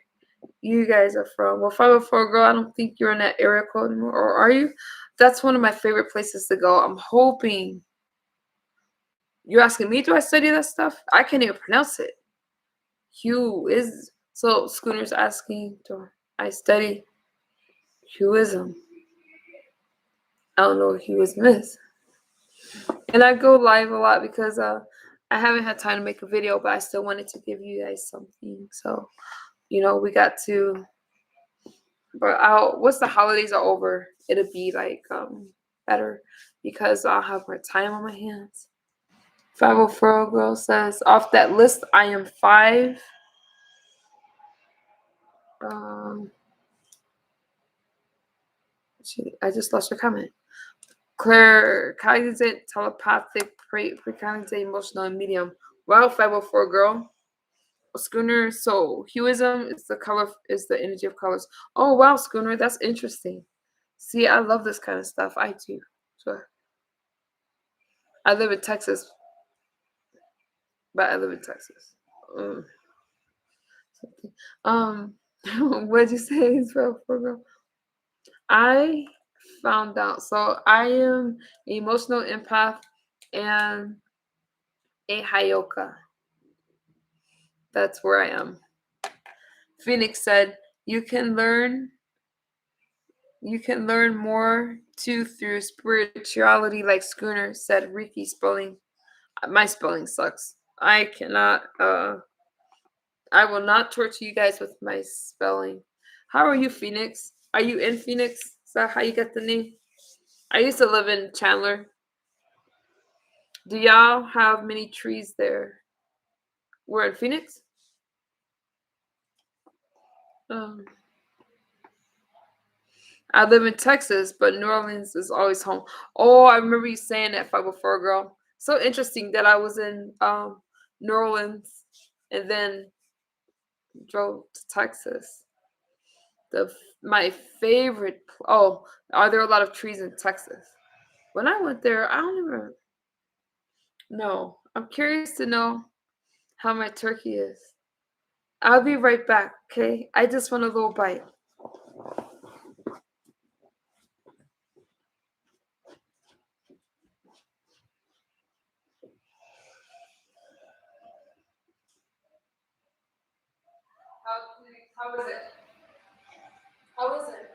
you guys are from. Well, 504 girl, I don't think you're in that area code anymore, or are you? That's one of my favorite places to go. I'm hoping. You're asking me, do I study that stuff? I can't even pronounce it. Hugh is so Schooner's asking, do I study Hueism? I don't know what Hueism is. And I go live a lot because I haven't had time to make a video, but I still wanted to give you guys something. So, we got to but once the holidays are over, it'll be like better because I'll have more time on my hands. 504 girl says, off that list, I am 5. Um, I just lost your comment. Claire, cognizant, telepathic, precognizant, emotional, and medium. Wow, 504 girl. Schooner, so Hueism is the energy of colors. Oh wow, Schooner, that's interesting. See, I love this kind of stuff. I do. So I live in Texas, but I live in Texas. Um, um what'd you say, 504 girl? I found out. So I am an emotional empath, and Ahioka. That's where I am. Phoenix said, you can learn more too through spirituality like Schooner, said Ricky spelling. My spelling sucks. I cannot I will not torture you guys with my spelling. How are you, Phoenix? Are you in Phoenix? Is that how you get the name? I used to live in Chandler. Do y'all have many trees there? We're in Phoenix? Um, I live in Texas, but New Orleans is always home. Oh, I remember you saying that 504 girl. So interesting that I was in New Orleans and then drove to Texas. The my favorite. Oh, are there a lot of trees in Texas? When I went there, I don't even know. I'm curious to know how my turkey is. I'll be right back. Okay, I just want a little bite. How was it? How was it?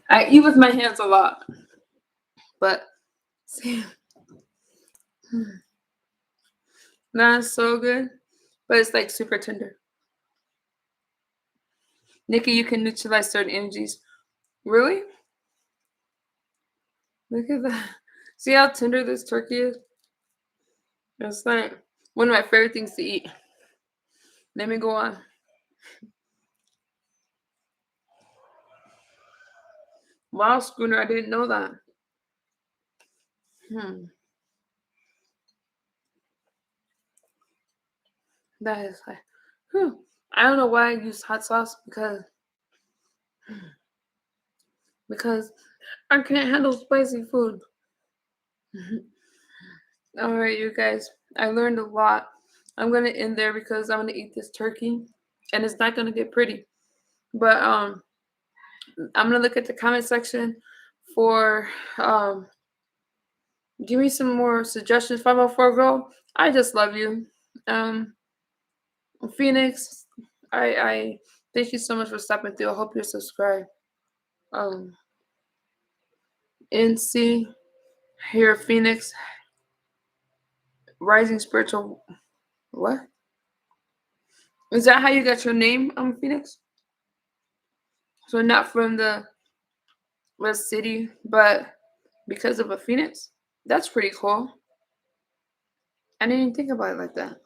I eat with my hands a lot, but see, that's so good. But it's like super tender. Nikki, you can neutralize certain energies. Really? Look at that. See how tender this turkey is? It's like one of my favorite things to eat. Let me go on. Wow, Schooner, I didn't know that. Hmm. That is like, whew. I don't know why I use hot sauce because I can't handle spicy food. All right, you guys. I learned a lot. I'm gonna end there because I'm gonna eat this turkey, and it's not gonna get pretty. But I'm gonna look at the comment section for give me some more suggestions. 504 girl, I just love you. Um, Phoenix, I thank you so much for stopping through. I hope you're subscribed. Um, NC here, Phoenix, Rising Spiritual. What is that? How you got your name? Phoenix. So not from the West City, but because of a Phoenix. That's pretty cool. I didn't even think about it like that.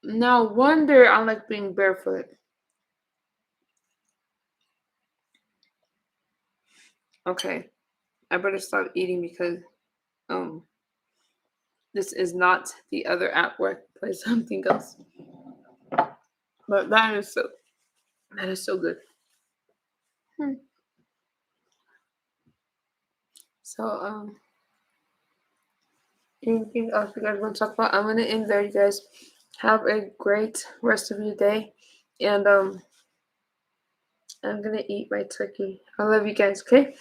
No wonder I like being barefoot. Okay, I better stop eating because um this is not the other app where I can play something else. But that is so good. Hmm. So anything else you guys want to talk about? I'm gonna end there, you guys. Have a great rest of your day. And I'm gonna eat my turkey. I love you guys, okay?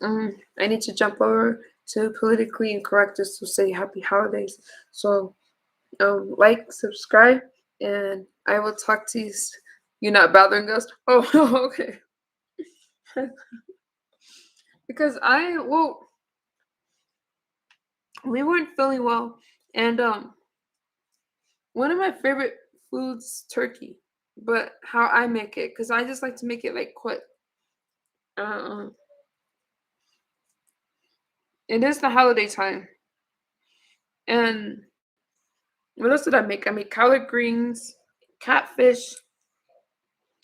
I need to jump over too politically incorrect just to say happy holidays. So like, subscribe, and I will talk to you. You're not bothering us? Oh, okay. Because we weren't feeling well, and one of my favorite foods, turkey, but how I make it, because I just like to make it like quick. Uh, it is the holiday time, and what else did I make? I made collard greens, catfish,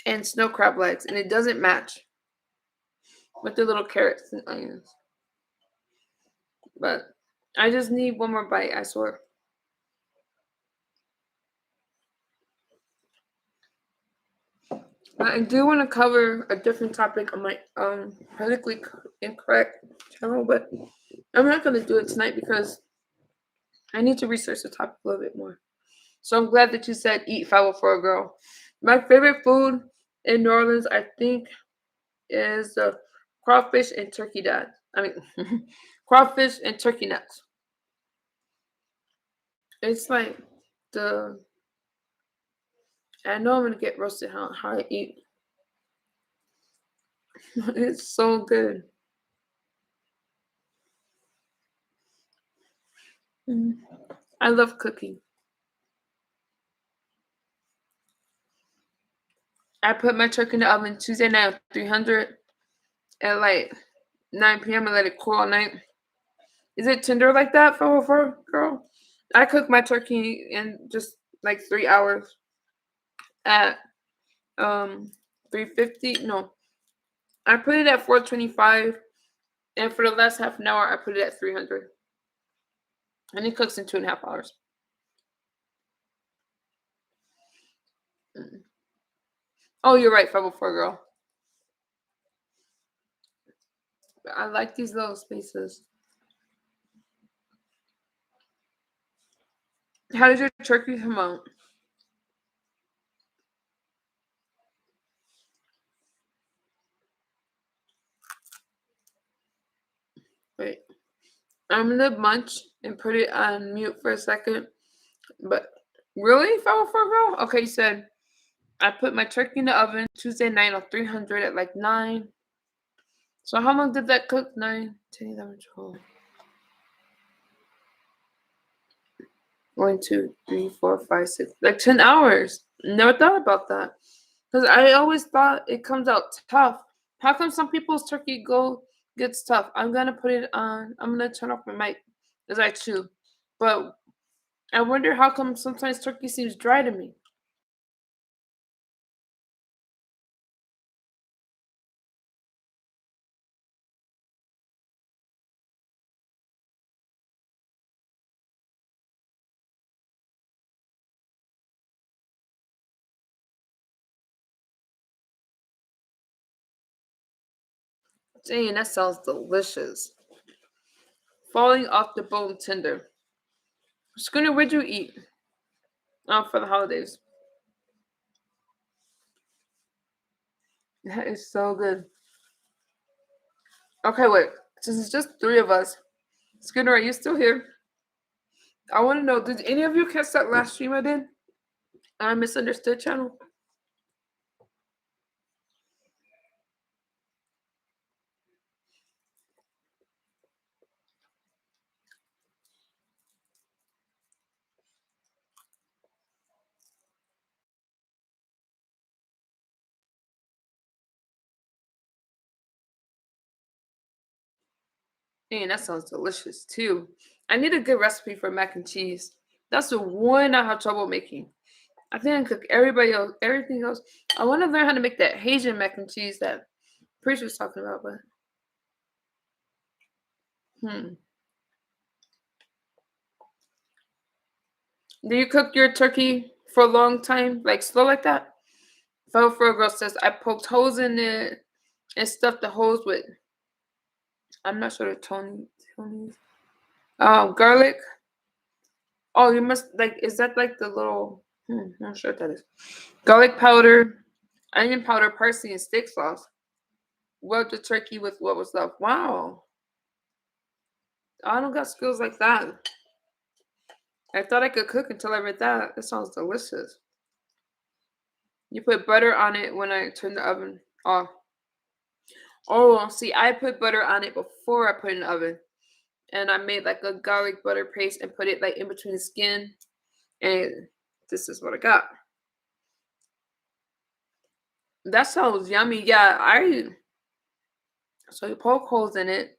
and snow crab legs, and it doesn't match with the little carrots and onions. But I just need one more bite, I swear. I do want to cover a different topic on my politically incorrect channel, but I'm not going to do it tonight because I need to research the topic a little bit more. So I'm glad that you said eat 504 girl. My favorite food in New Orleans, I think, is crawfish and turkey nuts. I mean, crawfish and turkey nuts. It's like the. I know I'm gonna get roasted how I eat. It's so good. Mm. I love cooking. I put my turkey in the oven Tuesday night at 300 at like 9 p.m. and let it cool all night. Is it tender like that, 404 girl? I cook my turkey in just like 3 hours at 350. No, I put it at 425, and for the last half an hour, I put it at 300, and it cooks in 2.5 hours. Mm. Oh, you're right, 504 girl. I like these little spaces. How did your turkey come out? Wait, I'm gonna munch and put it on mute for a second. But really, 504 girl? Okay, you said I put my turkey in the oven Tuesday night on 300 at like 9. So how long did that cook? 9, 10, 11, 12. 1, 2, 3, 4, 5, 6. Like 10 hours. Never thought about that. Because I always thought it comes out tough. How come some people's turkey gets tough? I'm gonna put it on. I'm gonna turn off my mic as I chew. But I wonder how come sometimes turkey seems dry to me. Dang, that sounds delicious. Falling off the bone tender. Schooner, what'd you eat? Oh, for the holidays. That is so good. Okay, wait. Since it's just three of us, Schooner, are you still here? I want to know, did any of you catch that last stream I did? I misunderstood channel. Man, that sounds delicious too. I need a good recipe for mac and cheese. That's the one I have trouble making. I think I can cook everything else. I want to learn how to make that Haitian mac and cheese that Preach was talking about, but hmm. Do you cook your turkey for a long time, like slow like that? Fell for a girl says I poked holes in it and stuffed the holes with. I'm not sure the Tony's. Garlic. Oh, you must like. Is that like the little? I'm not sure what that is. Garlic powder, onion powder, parsley, and steak sauce. Rub the turkey with what was left. Wow. I don't got skills like that. I thought I could cook until I read that. That sounds delicious. You put butter on it when I turn the oven off. Oh, see, I put butter on it before I put it in the oven. And I made like a garlic butter paste and put it like in between the skin. And this is what I got. That sounds yummy. Yeah, so you poke holes in it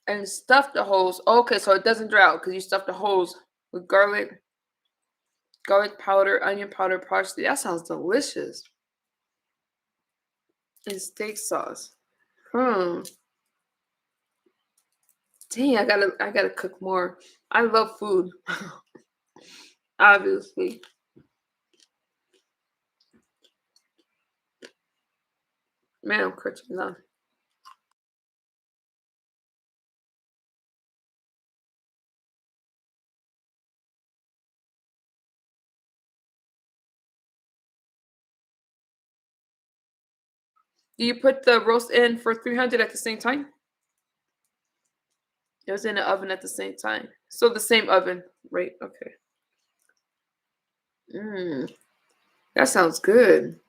and stuff the holes. Okay, so it doesn't dry out because you stuff the holes with garlic powder, onion powder, parsley. That sounds delicious. And steak sauce. Hmm. Dang, I gotta cook more. I love food. Obviously. Man, I'm crunching now. Do you put the roast in for 300 at the same time? It was in the oven at the same time. So the same oven, right? Okay. Mm, that sounds good.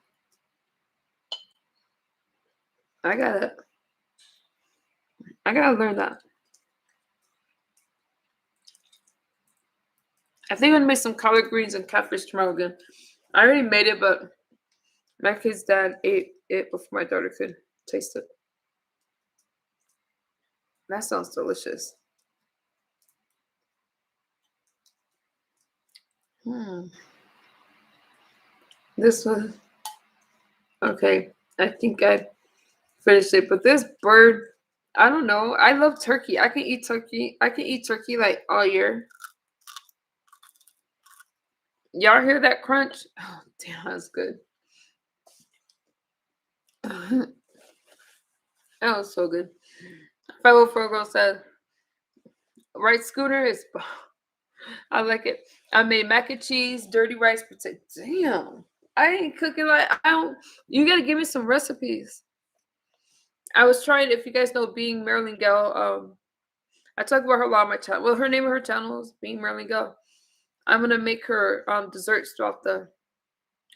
I gotta I gotta learn that. I think I'm gonna make some collard greens and catfish tomorrow again. I already made it, but my kid's dad ate it before my daughter could taste it. That sounds delicious. Hmm. This one, okay. I think I finished it, but this bird, I don't know. I love turkey. I can eat turkey. I can eat turkey like all year. Y'all hear that crunch? Oh, damn, that's good. That was so good. Fellow Fogo said, "Right, Scooter is. I like it. I made mac and cheese, dirty rice, potato. Damn, I ain't cooking like I don't. You gotta give me some recipes. I was trying. If you guys know, being Marilyn Gale. I talk about her a lot on my channel. Well, her name of her channel is Being Marilyn Gale. I'm gonna make her desserts throughout the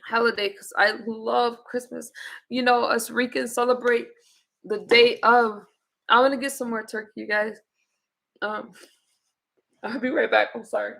holiday because I love Christmas. You know, us Ricans celebrate the day of. I want to get some more turkey, you guys. Um, I'll be right back. I'm sorry.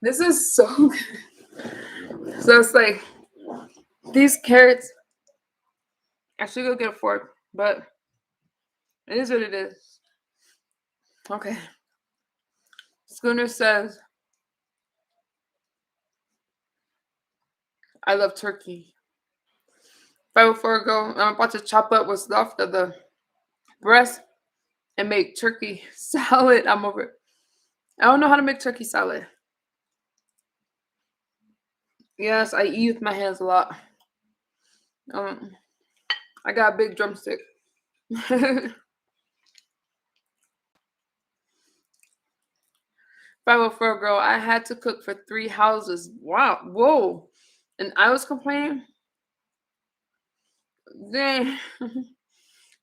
This is so good. So it's like these carrots. I should go get a fork, but it is what it is. Okay. Schooner says, I love turkey. Right before I go, I'm about to chop up what's left of the breast and make turkey salad. I'm over it. I don't know how to make turkey salad. Yes, I eat with my hands a lot. Um, I got a big drumstick. 504 girl, I had to cook for 3 houses. Wow, whoa. And I was complaining. Dang.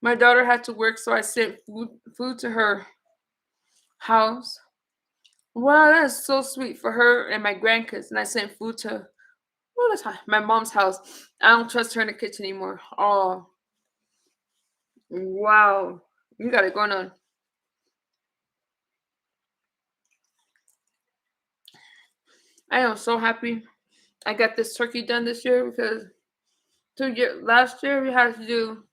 My daughter had to work, so I sent food to her house. Wow, that is so sweet for her and my grandkids. And I sent food to my mom's house. I don't trust her in the kitchen anymore. Oh, wow. You got it going on. I am so happy I got this turkey done this year because last year we had to do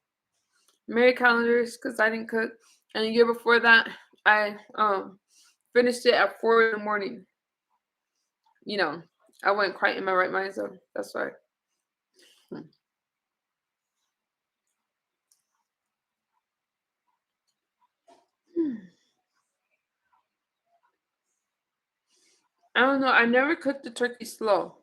Mary calendars because I didn't cook, and the year before that I finished it at 4 in the morning. You know, I wasn't quite in my right mind, so that's why. I don't know. I never cooked the turkey slow.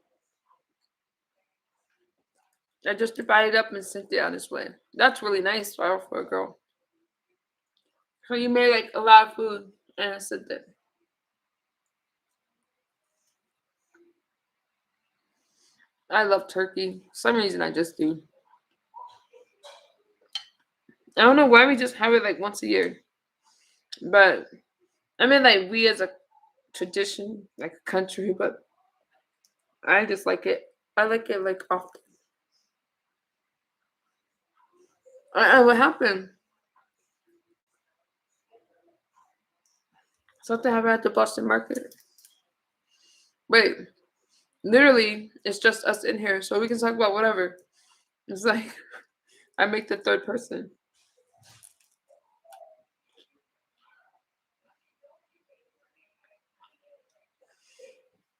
I just divided it up and sent it on its way. That's really nice for a girl. So you made like a lot of food and I sent it. I love turkey. For some reason I just do. I don't know why we just have it like once a year. But I mean like we as a tradition, like a country, but I just like it. I like it like often. What happened? Something happened at the Boston market. Wait, literally, it's just us in here, so we can talk about whatever. It's like I make the third person.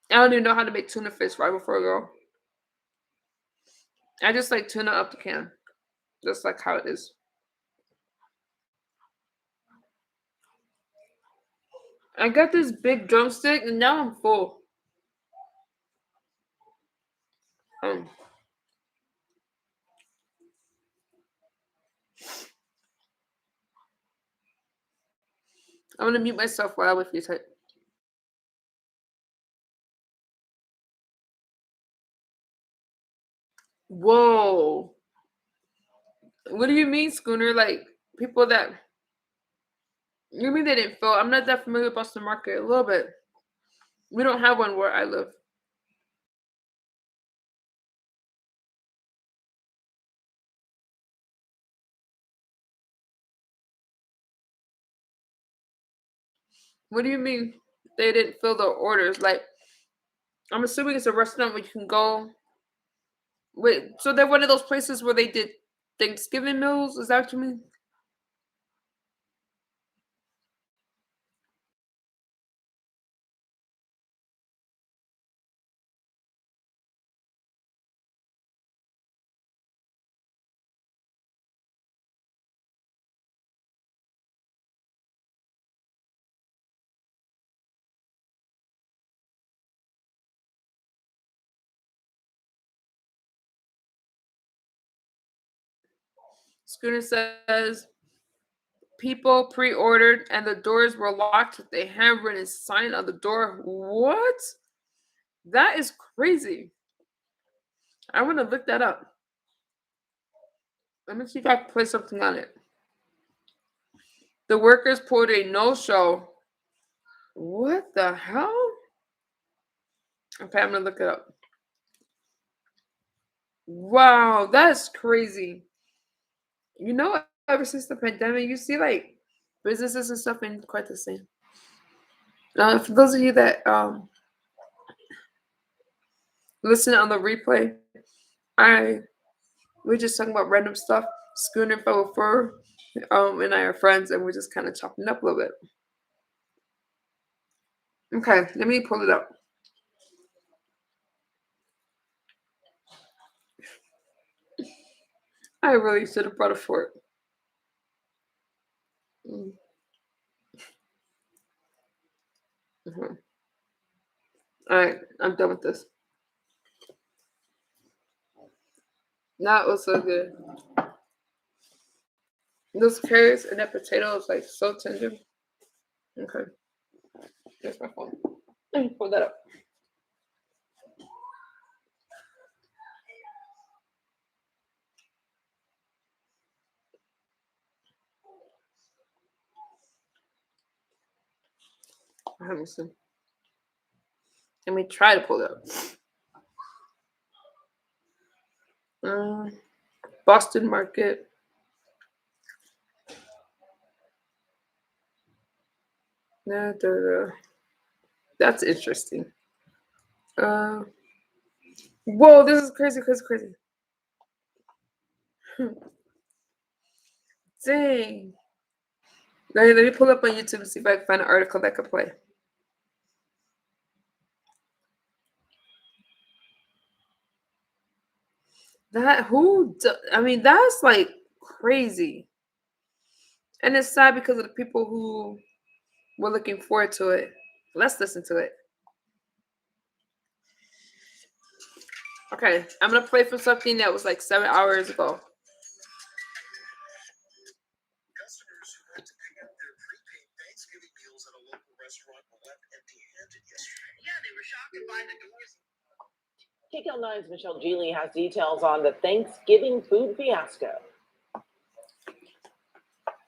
I don't even know how to make tuna fish right before I go. I just like tuna up the can, just like how it is. I got this big drumstick, and now I'm full. Um, I'm gonna mute myself while I wait for you to. Whoa! What do you mean, Schooner? Like people that you mean they didn't fill? I'm not that familiar with Boston Market. A little bit. We don't have one where I live. What do you mean they didn't fill the orders? Like I'm assuming it's a restaurant where you can go. Wait, so they're one of those places where they did Thanksgiving meals? Is that what you mean? Schooner says people pre-ordered and the doors were locked with a handwritten sign on the door. What? That is crazy. I want to look that up. Let me see if I can play something on it. The workers pulled a no-show. What the hell? Okay, I'm gonna look it up. Wow, that's crazy. You know, ever since the pandemic, you see like businesses and stuff ain't quite the same. For those of you that listen on the replay, I we're just talking about random stuff. Schooner fell fur, and I are friends, and we're just kind of chopping up a little bit. Okay, let me pull it up. I really should have brought a fork. Mm, mhm. All right, I'm done with this. That was so good. Those carrots and that potato is like so tender. Okay, there's my phone. Let me pull that up. Let me see. Let me try to pull it up. Boston Market. That's interesting. Uh, whoa, this is crazy, crazy, crazy. Dang. Let me pull up on YouTube and see if I can find an article that could play. I mean, that's like crazy. And it's sad because of the people who were looking forward to it. Let's listen to it. Okay, I'm gonna play from something that was like 7 hours ago. Customers who went to pick up their prepaid Thanksgiving meals at a local restaurant were left empty-handed yesterday. Yeah, they were shocked to find the doors. KCAL 9's Michelle Geely has details on the Thanksgiving food fiasco.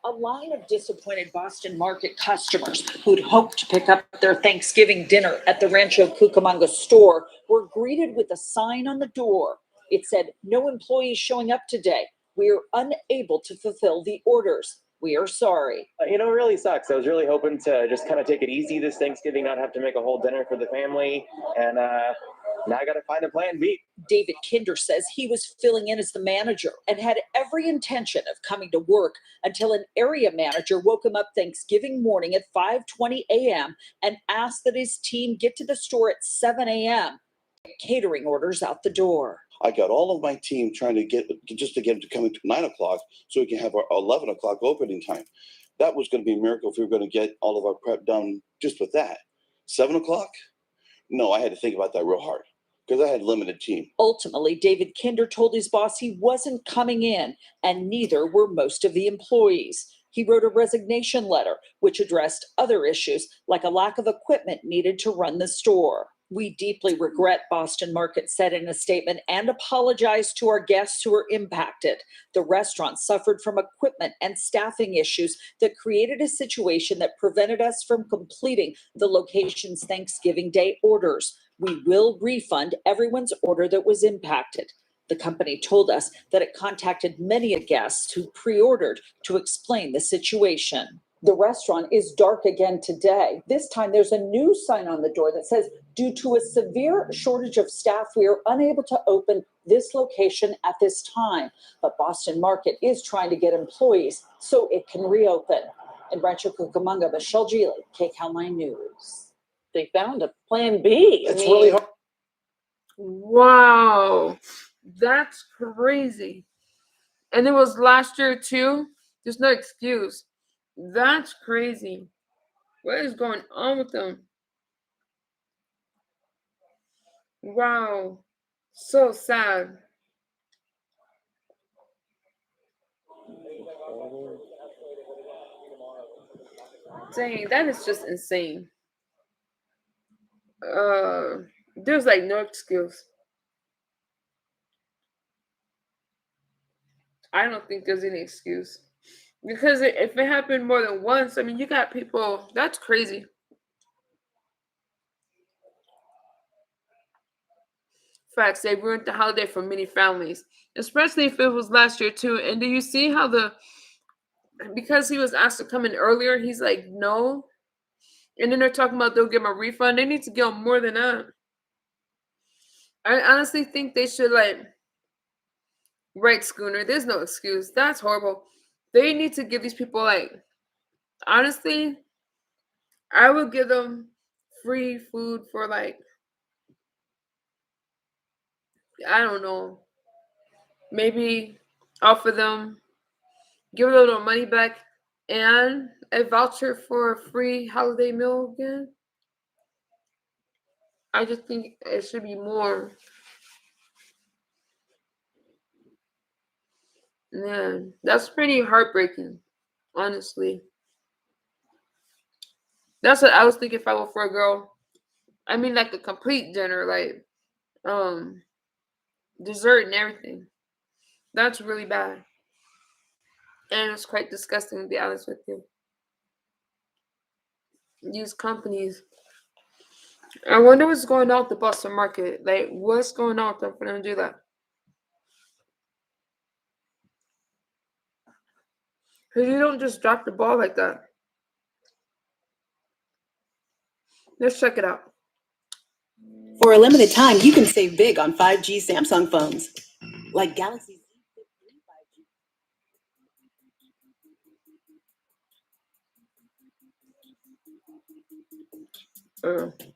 A line of disappointed Boston Market customers who'd hoped to pick up their Thanksgiving dinner at the Rancho Cucamonga store were greeted with a sign on the door. It said, "No employees showing up today. We are unable to fulfill the orders. We are sorry." It really sucks. I was really hoping to just kind of take it easy this Thanksgiving, not have to make a whole dinner for the family. And now I got to find a plan B. David Kinder says he was filling in as the manager and had every intention of coming to work until an area manager woke him up Thanksgiving morning at 5:20 a.m. and asked that his team get to the store at 7 a.m. Catering orders out the door. I got all of my team trying to get them to come into 9 o'clock so we can have our 11 o'clock opening time. That was going to be a miracle if we were going to get all of our prep done just with that. 7 o'clock? No, I had to think about that real hard because I had limited team. Ultimately, David Kinder told his boss he wasn't coming in, and neither were most of the employees. He wrote a resignation letter, which addressed other issues like a lack of equipment needed to run the store. "We deeply regret," Boston Market said in a statement, "and apologize to our guests who were impacted. The restaurant suffered from equipment and staffing issues that created a situation that prevented us from completing the location's Thanksgiving Day orders. We will refund everyone's order that was impacted." The company told us that it contacted many guests who pre-ordered to explain the situation. The restaurant is dark again today. This time there's a new sign on the door that says, "Due to a severe shortage of staff, we are unable to open this location at this time." But Boston Market is trying to get employees so it can reopen. In Rancho Cucamonga, Michelle Geely, KCAL 9 News. They found a plan B. It's really hard. Wow, that's crazy. And it was last year too. There's no excuse. That's crazy. What is going on with them? Wow, so sad. Dang, that is just insane. There's like no excuse. I don't think there's any excuse because if it happened more than once, I mean, you got people. That's crazy. Facts. They ruined the holiday for many families, especially if it was last year too. And do you see how because he was asked to come in earlier, he's like no, and then they're talking about they'll give him a refund. They need to give him more than that. I honestly think they should like right Schooner. There's no excuse. That's horrible. They need to give these people like honestly, I would give them free food for like I don't know, maybe offer them give a little money back and a voucher for a free holiday meal again. I just think it should be more. Man, that's pretty heartbreaking, honestly. That's what I was thinking if I were for a girl. I mean, like a complete dinner, like um, dessert and everything. That's really bad, and it's quite disgusting to be honest with you. These companies. I wonder what's going on with the Boston market. Like, what's going on with them for them to do that? Because you don't just drop the ball like that. Let's check it out. For a limited time, you can save big on 5G Samsung phones, like Galaxy Z53 5G.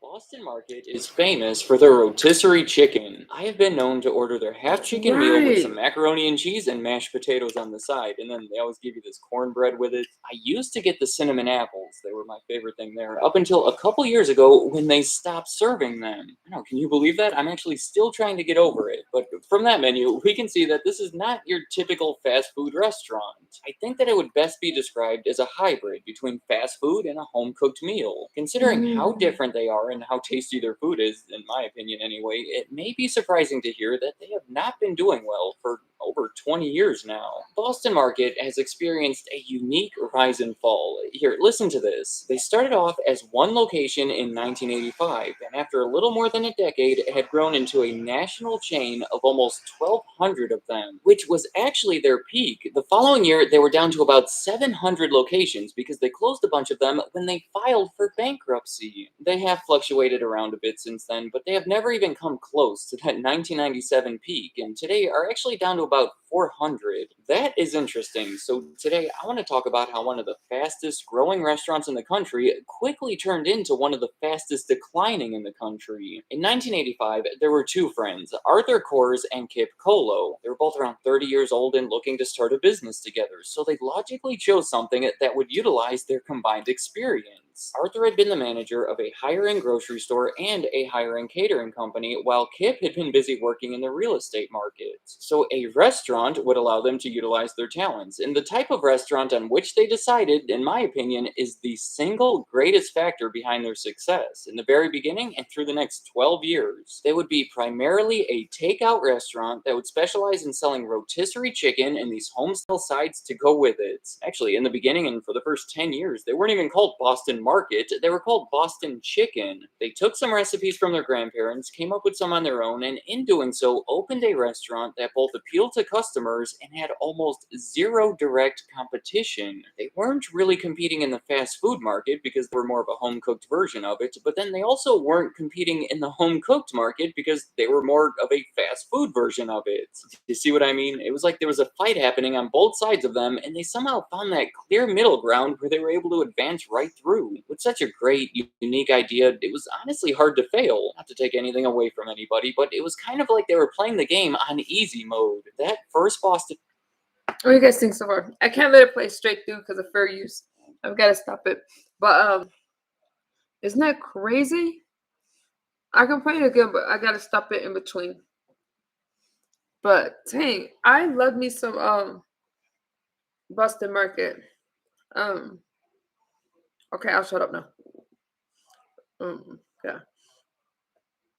Boston Market is famous for their rotisserie chicken. I have been known to order their half chicken meal with some Right. macaroni and cheese and mashed potatoes on the side, and then they always give you this cornbread with it. I used to get the cinnamon apples. They were my favorite thing there, up until a couple years ago when they stopped serving them. I know, can you believe that? I'm actually still trying to get over it. But from that menu, we can see that this is not your typical fast food restaurant. I think that it would best be described as a hybrid between fast food and a home cooked meal. Considering how Mm. different they are and how tasty their food is, in my opinion anyway, it may be surprising to hear that they have not been doing well for over 20 years now. Boston Market has experienced a unique rise and fall. Here, listen to this. They started off as one location in 1985, and after a little more than a decade, it had grown into a national chain of almost 1,200 of them, which was actually their peak. The following year, they were down to about 700 locations because they closed a bunch of them when they filed for bankruptcy. They have fluctuated around a bit since then, but they have never even come close to that 1997 peak, and today are actually down to about 400. That is interesting. So today I want to talk about how one of the fastest growing restaurants in the country quickly turned into one of the fastest declining in the country. In 1985, there were two friends, Arthur Kors and Kip Colo. They were both around 30 years old and looking to start a business together, so they logically chose something that would utilize their combined experience. Arthur had been the manager of a higher-end grocery store and a higher-end catering company, while Kip had been busy working in the real estate market. So a restaurant would allow them to utilize their talents, and the type of restaurant on which they decided, in my opinion, is the single greatest factor behind their success. In the very beginning and through the next 12 years, they would be primarily a takeout restaurant that would specialize in selling rotisserie chicken and these home-style sides to go with it. Actually, in the beginning and for the first 10 years, they weren't even called Boston Market, they were called Boston Chicken. They took some recipes from their grandparents, came up with some on their own, and in doing so, opened a restaurant that both appealed to customers and had almost zero direct competition. They weren't really competing in the fast food market because they were more of a home-cooked version of it, but then they also weren't competing in the home-cooked market because they were more of a fast food version of it. You see what I mean? It was like there was a fight happening on both sides of them, and they somehow found that clear middle ground where they were able to advance right through. With such a great, unique idea, it was honestly hard to fail. Not to take anything away from anybody, but it was kind of like they were playing the game on easy mode. That first Boston What do you guys think so far? I can't let it play straight through because of fair use. I've got to stop it. But isn't that crazy? I can play it again, but I got to stop it in between. But dang, I love me some Boston Market. Um, okay, I'll shut up now. Yeah.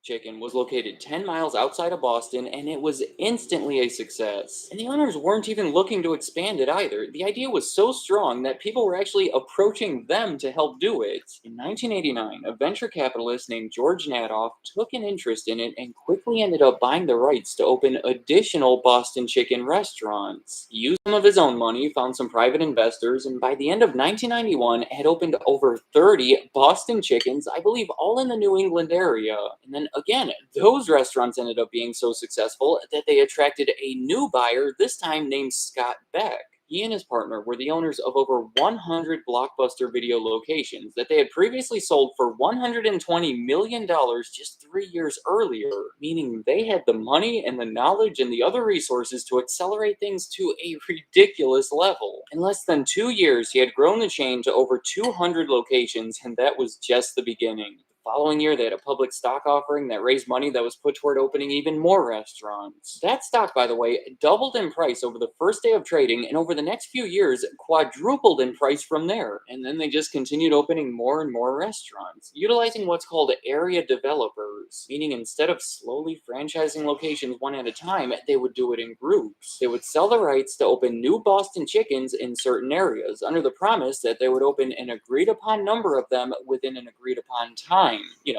Chicken was located 10 miles outside of Boston, and it was instantly a success. And the owners weren't even looking to expand it either. The idea was so strong that people were actually approaching them to help do it. In 1989, a venture capitalist named George Nadoff took an interest in it and quickly ended up buying the rights to open additional Boston Chicken restaurants. He used some of his own money, found some private investors, and by the end of 1991 had opened over 30 Boston Chickens, I believe all in the New England area. And then again, those restaurants ended up being so successful that they attracted a new buyer, this time named Scott Beck. He and his partner were the owners of over 100 Blockbuster Video locations that they had previously sold for $120 million just 3 years earlier, meaning they had the money and the knowledge and the other resources to accelerate things to a ridiculous level. In less than 2 years, he had grown the chain to over 200 locations, and that was just the beginning. Following year, they had a public stock offering that raised money that was put toward opening even more restaurants. That stock, by the way, doubled in price over the first day of trading, and over the next few years, quadrupled in price from there. And then they just continued opening more and more restaurants, utilizing what's called area developers, meaning instead of slowly franchising locations one at a time, they would do it in groups. They would sell the rights to open new Boston Chickens in certain areas under the promise that they would open an agreed upon number of them within an agreed upon time.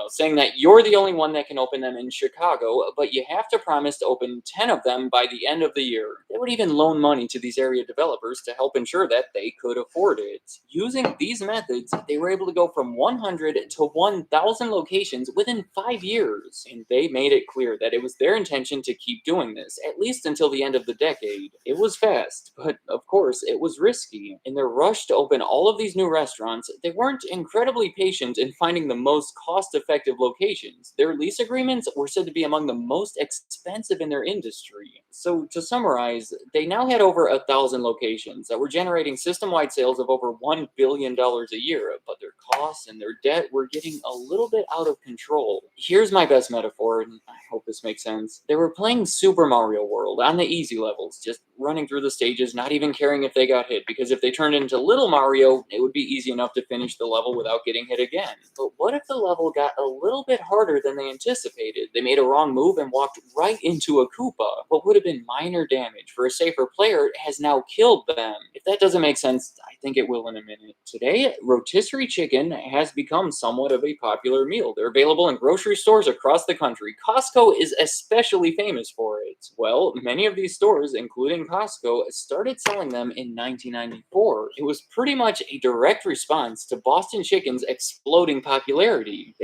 Saying that you're the only one that can open them in Chicago, but you have to promise to open 10 of them by the end of the year. They would even loan money to these area developers to help ensure that they could afford it. Using these methods, they were able to go from 100 to 1,000 locations within 5 years. And they made it clear that it was their intention to keep doing this, at least until the end of the decade. It was fast, but of course it was risky. In their rush to open all of these new restaurants, they weren't incredibly patient in finding the most cost-effective locations. Their lease agreements were said to be among the most expensive in their industry. So to summarize, they now had over 1,000 locations that were generating system-wide sales of over $1 billion a year, but their costs and their debt were getting a little bit out of control. Here's my best metaphor, and I hope this makes sense. They were playing Super Mario World on the easy levels, just running through the stages, not even caring if they got hit, because if they turned into Little Mario, it would be easy enough to finish the level without getting hit again. But what if the level got a little bit harder than they anticipated? They made a wrong move and walked right into a Koopa. What would have been minor damage for a safer player has now killed them. If that doesn't make sense, I think it will in a minute. Today, rotisserie chicken has become somewhat of a popular meal. They're available in grocery stores across the country. Costco is especially famous for it. Well, many of these stores, including Costco, started selling them in 1994. It was pretty much a direct response to Boston Chicken's exploding popularity.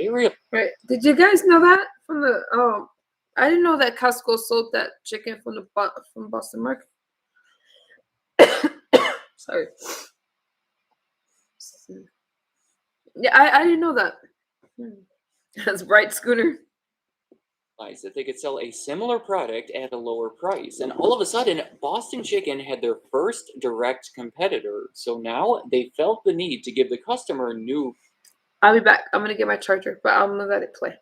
Right. Did you guys know that from the I didn't know that Costco sold that chicken from Boston Market. Sorry. Yeah, I didn't know that. That's right, Scooter. That they could sell a similar product at a lower price. And all of a sudden, Boston Chicken had their first direct competitor. So now they felt the need to give the customer new I'll be back. I'm going to get my charger, but I'm going to let it play.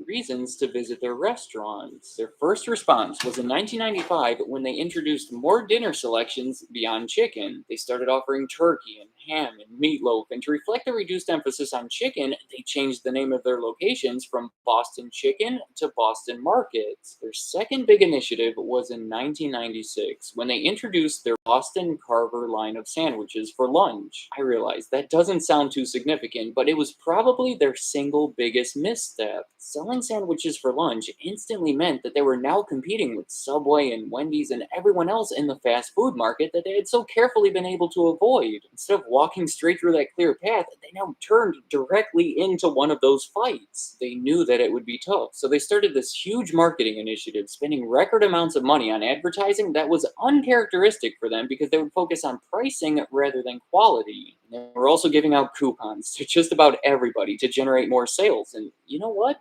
reasons to visit their restaurants. Their first response was in 1995 when they introduced more dinner selections beyond chicken. They started offering turkey and ham and meatloaf, and to reflect the reduced emphasis on chicken, they changed the name of their locations from Boston Chicken to Boston Market. Their second big initiative was in 1996 when they introduced their Boston Carver line of sandwiches for lunch. I realize that doesn't sound too significant, but it was probably their single biggest misstep. Selling sandwiches for lunch instantly meant that they were now competing with Subway and Wendy's and everyone else in the fast food market that they had so carefully been able to avoid. Instead of walking straight through that clear path, they now turned directly into one of those fights. They knew that it would be tough, so they started this huge marketing initiative, spending record amounts of money on advertising that was uncharacteristic for them because they would focus on pricing rather than quality. They were also giving out coupons to just about everybody to generate more sales, and you know what?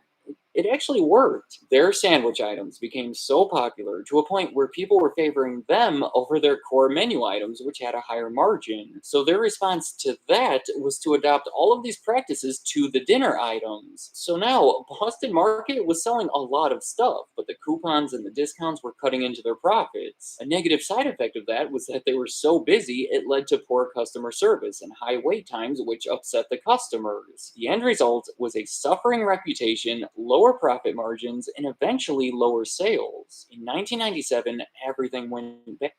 It actually worked. Their sandwich items became so popular to a point where people were favoring them over their core menu items, which had a higher margin. So their response to that was to adopt all of these practices to the dinner items. So now Boston Market was selling a lot of stuff, but the coupons and the discounts were cutting into their profits. A negative side effect of that was that they were so busy, it led to poor customer service and high wait times, which upset the customers. The end result was a suffering reputation, lower profit margins, and eventually lower sales. In 1997, everything went back.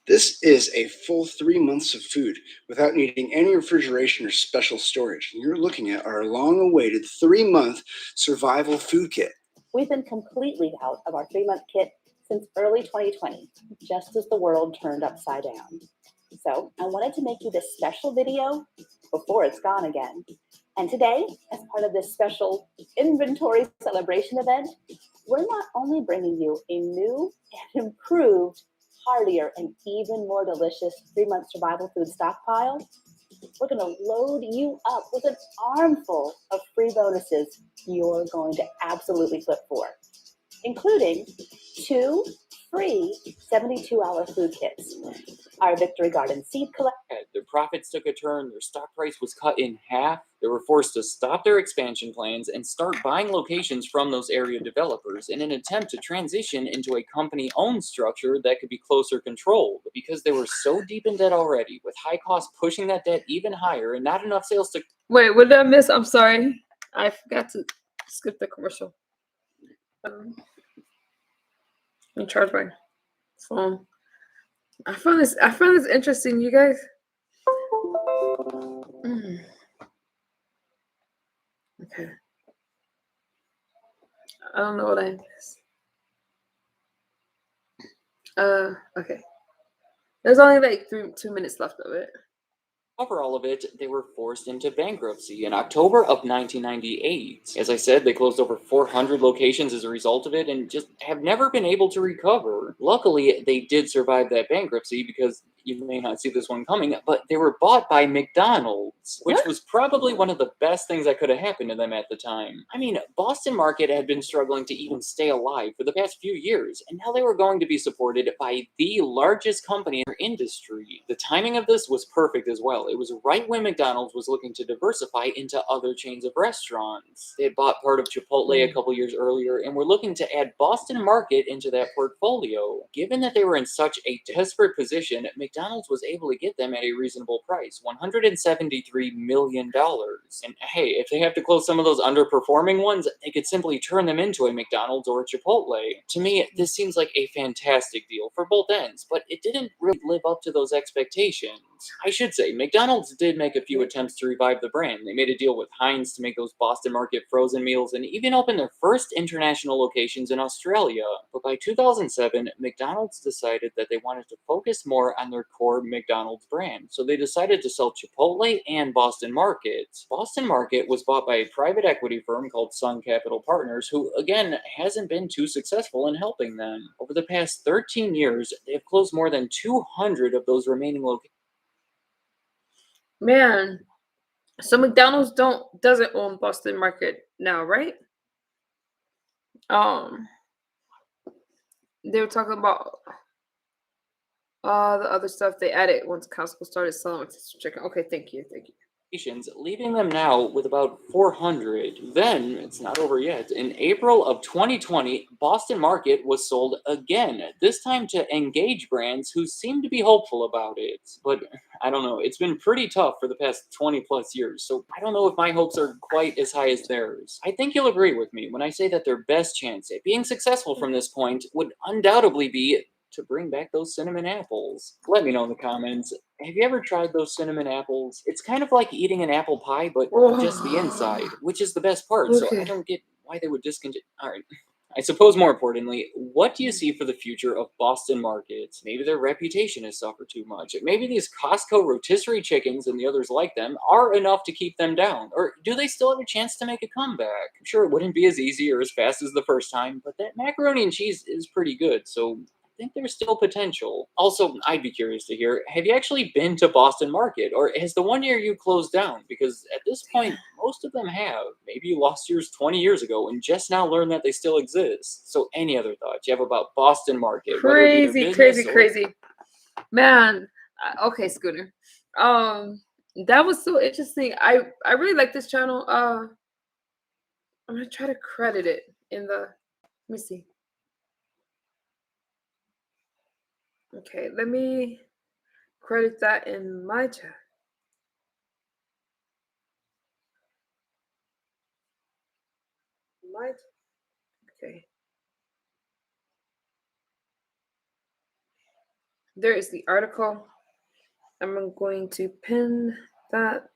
This is a full 3 months of food without needing any refrigeration or special storage. You're looking at our long-awaited 3-month survival food kit. We've been completely out of our 3-month kit since early 2020, just as the world turned upside down. So I wanted to make you this special video before it's gone again. And today, as part of this special inventory celebration event, we're not only bringing you a new and improved, heartier, and even more delicious 3-month survival food stockpile, we're going to load you up with an armful of free bonuses you're going to absolutely flip for, including 2 free 72-hour food kits. Our Victory Garden seed collection. Their profits took a turn, their stock price was cut in half, they were forced to stop their expansion plans and start buying locations from those area developers in an attempt to transition into a company-owned structure that could be closer controlled, because they were so deep in debt already, with high costs pushing that debt even higher and not enough sales to... Wait, what did I miss? I'm sorry. I forgot to skip the commercial. Let me charge my phone. I found this interesting, you guys. Okay. I don't know what I missed. Okay. There's only like 2 minutes left of it. cover all of it, they were forced into bankruptcy in October of 1998. As I said, they closed over 400 locations as a result of it and just have never been able to recover. Luckily, they did survive that bankruptcy because you may not see this one coming, but they were bought by McDonald's, which was probably one of the best things that could have happened to them at the time. I mean, Boston Market had been struggling to even stay alive for the past few years, and now they were going to be supported by the largest company in their industry. The timing of this was perfect as well. It was right when McDonald's was looking to diversify into other chains of restaurants. They had bought part of Chipotle a couple years earlier and were looking to add Boston Market into that portfolio. Given that they were in such a desperate position, McDonald's was able to get them at a reasonable price, $173 million. And hey, if they have to close some of those underperforming ones, they could simply turn them into a McDonald's or a Chipotle. To me, this seems like a fantastic deal for both ends, but it didn't really live up to those expectations. I should say, McDonald's did make a few attempts to revive the brand. They made a deal with Heinz to make those Boston Market frozen meals and even opened their first international locations in Australia. But by 2007, McDonald's decided that they wanted to focus more on their core McDonald's brand. So they decided to sell Chipotle and Boston Market. Boston Market was bought by a private equity firm called Sun Capital Partners, who again hasn't been too successful in helping them. Over the past 13 years, they have closed more than 200 of those remaining locations. Man, so McDonald's doesn't own Boston Market now, right? They were talking about the other stuff they added once Costco started selling rotisserie chicken. Okay, thank you. Leaving them now with about 400. Then, it's not over yet, in April of 2020, Boston Market was sold again, this time to Engage Brands, who seem to be hopeful about it. But, I don't know, it's been pretty tough for the past 20 plus years, so I don't know if my hopes are quite as high as theirs. I think you'll agree with me when I say that their best chance at being successful from this point would undoubtedly be to bring back those cinnamon apples. Let me know in the comments. Have you ever tried those cinnamon apples? It's kind of like eating an apple pie, but just the inside, which is the best part. So I don't get why they would discontinue. All right. I suppose more importantly, what do you see for the future of Boston Market? Maybe their reputation has suffered too much. Maybe these Costco rotisserie chickens and the others like them are enough to keep them down. Or do they still have a chance to make a comeback? I'm sure it wouldn't be as easy or as fast as the first time, but that macaroni and cheese is pretty good. So I think there's still potential. Also, I'd be curious to hear, have you actually been to Boston Market, or has the one near you closed down? Because at this point, most of them have. Maybe you lost yours 20 years ago and just now learned that they still exist. So any other thoughts you have about Boston Market? Crazy. Man, okay, Scooter. That was so interesting. I really like this channel. I'm gonna try to credit it in the, let me see. Okay, let me credit that in my chat. Okay. There is the article. I'm going to pin that.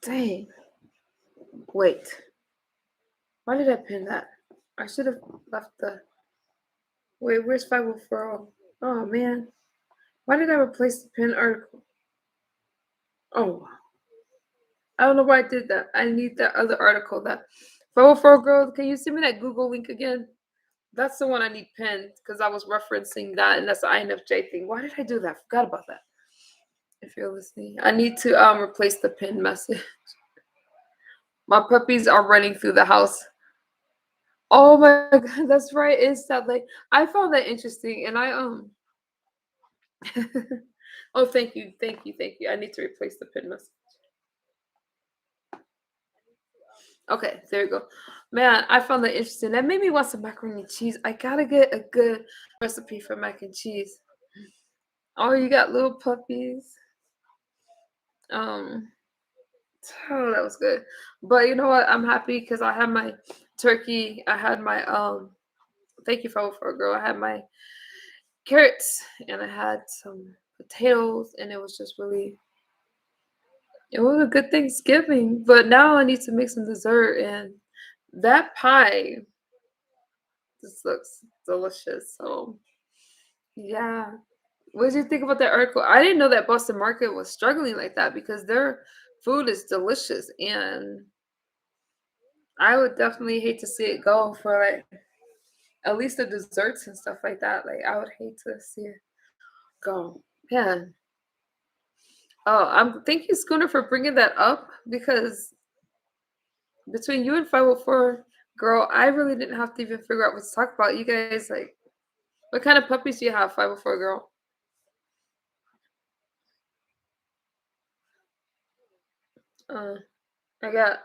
Dang. Wait. Why did I pin that? I should have left the. Wait, where's 504? Oh man. Why did I replace the pin article? Oh. I don't know why I did that. I need that other article. That 504 girl. Can you send me that Google link again? That's the one I need pinned because I was referencing that, and that's the INFJ thing. Why did I do that? I forgot about that. If you're listening, I need to replace the pinned message. My puppies are running through the house. Oh my god, that's right. It's that like I found that interesting, and I. Oh, thank you, thank you, thank you. I need to replace the pin message. Okay, there you go. Man, I found that interesting. That made me want some macaroni and cheese. I gotta get a good recipe for mac and cheese. Oh, you got little puppies. Um, oh, that was good. But you know what? I'm happy because I had my turkey. I had my thank you for a girl. I had my carrots and I had some potatoes, and it was just really it was a good Thanksgiving. But now I need to make some dessert, and that pie just looks delicious. So yeah. What did you think about that article? I didn't know that Boston Market was struggling like that because their food is delicious, and I would definitely hate to see it go for like at least the desserts and stuff like that. Like I would hate to see it go. Man. Oh, I'm thank you, Schooner, for bringing that up because between you and 504 girl, I really didn't have to even figure out what to talk about. You guys like what kind of puppies do you have, 504 girl? Uh I got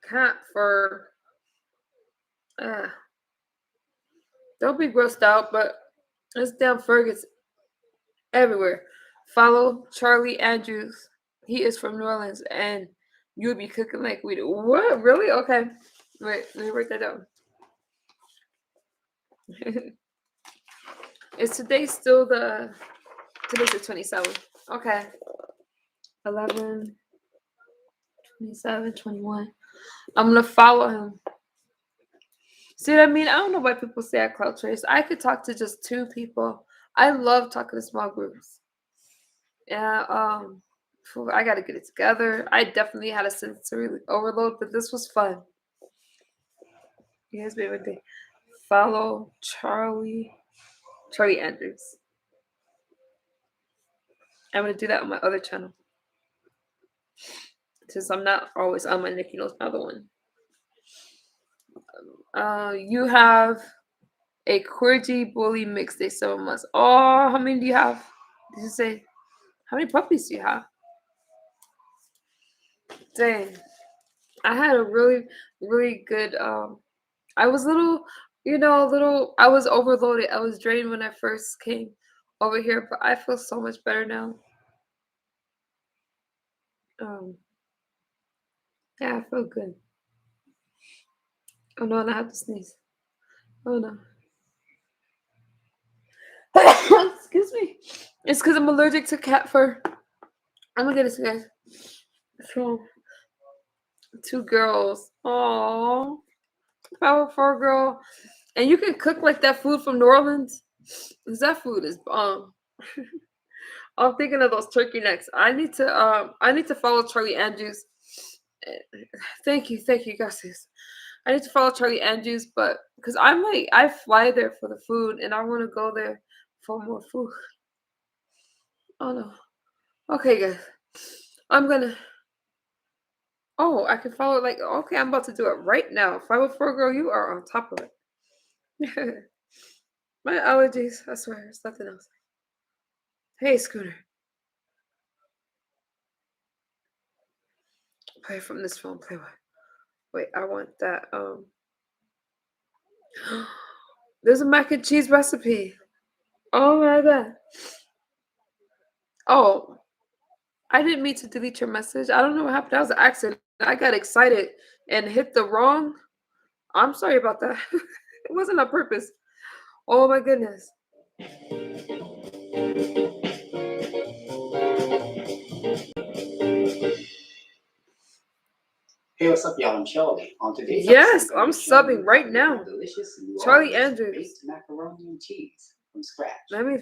cat fur. Uh don't be grossed out, but this damn fur gets everywhere. Follow Charlie Andrews. He is from New Orleans, and you'll be cooking like we do. What? Really? Okay. Wait, let me write that down. Is today still today's the 27th? Okay. 11, 27, 21. I'm gonna follow him. See what I mean? I don't know why people say I clout trace. I could talk to just two people. I love talking to small groups. Yeah, I gotta get it together. I definitely had a sensory overload, but this was fun. You guys be able to follow Charlie Andrews. I'm gonna do that on my other channel. Since I'm not always on my Nikki Knows My Other one. You have a Corgi Bully mix day 7 months. Oh, how many do you have? Did you say how many puppies do you have? Dang. I had a really, really good I was I was overloaded. I was drained when I first came over here, but I feel so much better now. Um yeah, I feel good. Oh no, and I have to sneeze. Oh no. Excuse me. It's because I'm allergic to cat fur. Oh my goodness, guys. So, two girls. Oh, powerful girl. And you can cook like that food from New Orleans. Cause that food is bomb. I'm thinking of those turkey necks. I need to follow Charlie Andrews. Thank you, guys. I need to follow Charlie Andrews, but because I fly there for the food and I want to go there for more food. Oh no. Okay, guys. I'm gonna. Oh, I can follow like okay. I'm about to do it right now. 504 girl, you are on top of it. My allergies. I swear, it's nothing else. Hey, Scooter. Play from this phone. Play what? Wait, I want that. There's a mac and cheese recipe. Oh my god. Oh, I didn't mean to delete your message. I don't know what happened. That was an accident. I got excited and hit the wrong. I'm sorry about that. It wasn't on purpose. Oh my goodness. Hey, what's up, y'all? I'm Charlie. On today's Yes, episode, I'm gonna show subbing you right how to make now. a delicious New Charlie Orleans Andrews. baked macaroni and cheese from scratch. Let me.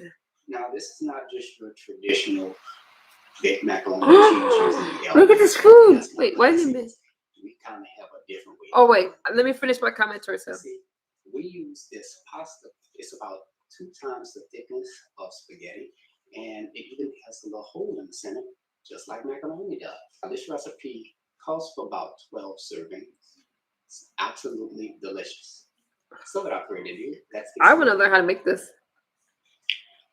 Now, this is not just your traditional baked macaroni and cheese using the Look at this food. Wait, why didn't it? We kind of have a different way. Oh wait, let me finish my comment first. See, we use this pasta. It's about 2 times the thickness of spaghetti, and it even has a little hole in the center, just like macaroni does. Now, this recipe calls for about 12 servings. It's absolutely delicious. So without further ado, let's get I want to started. learn how to make this.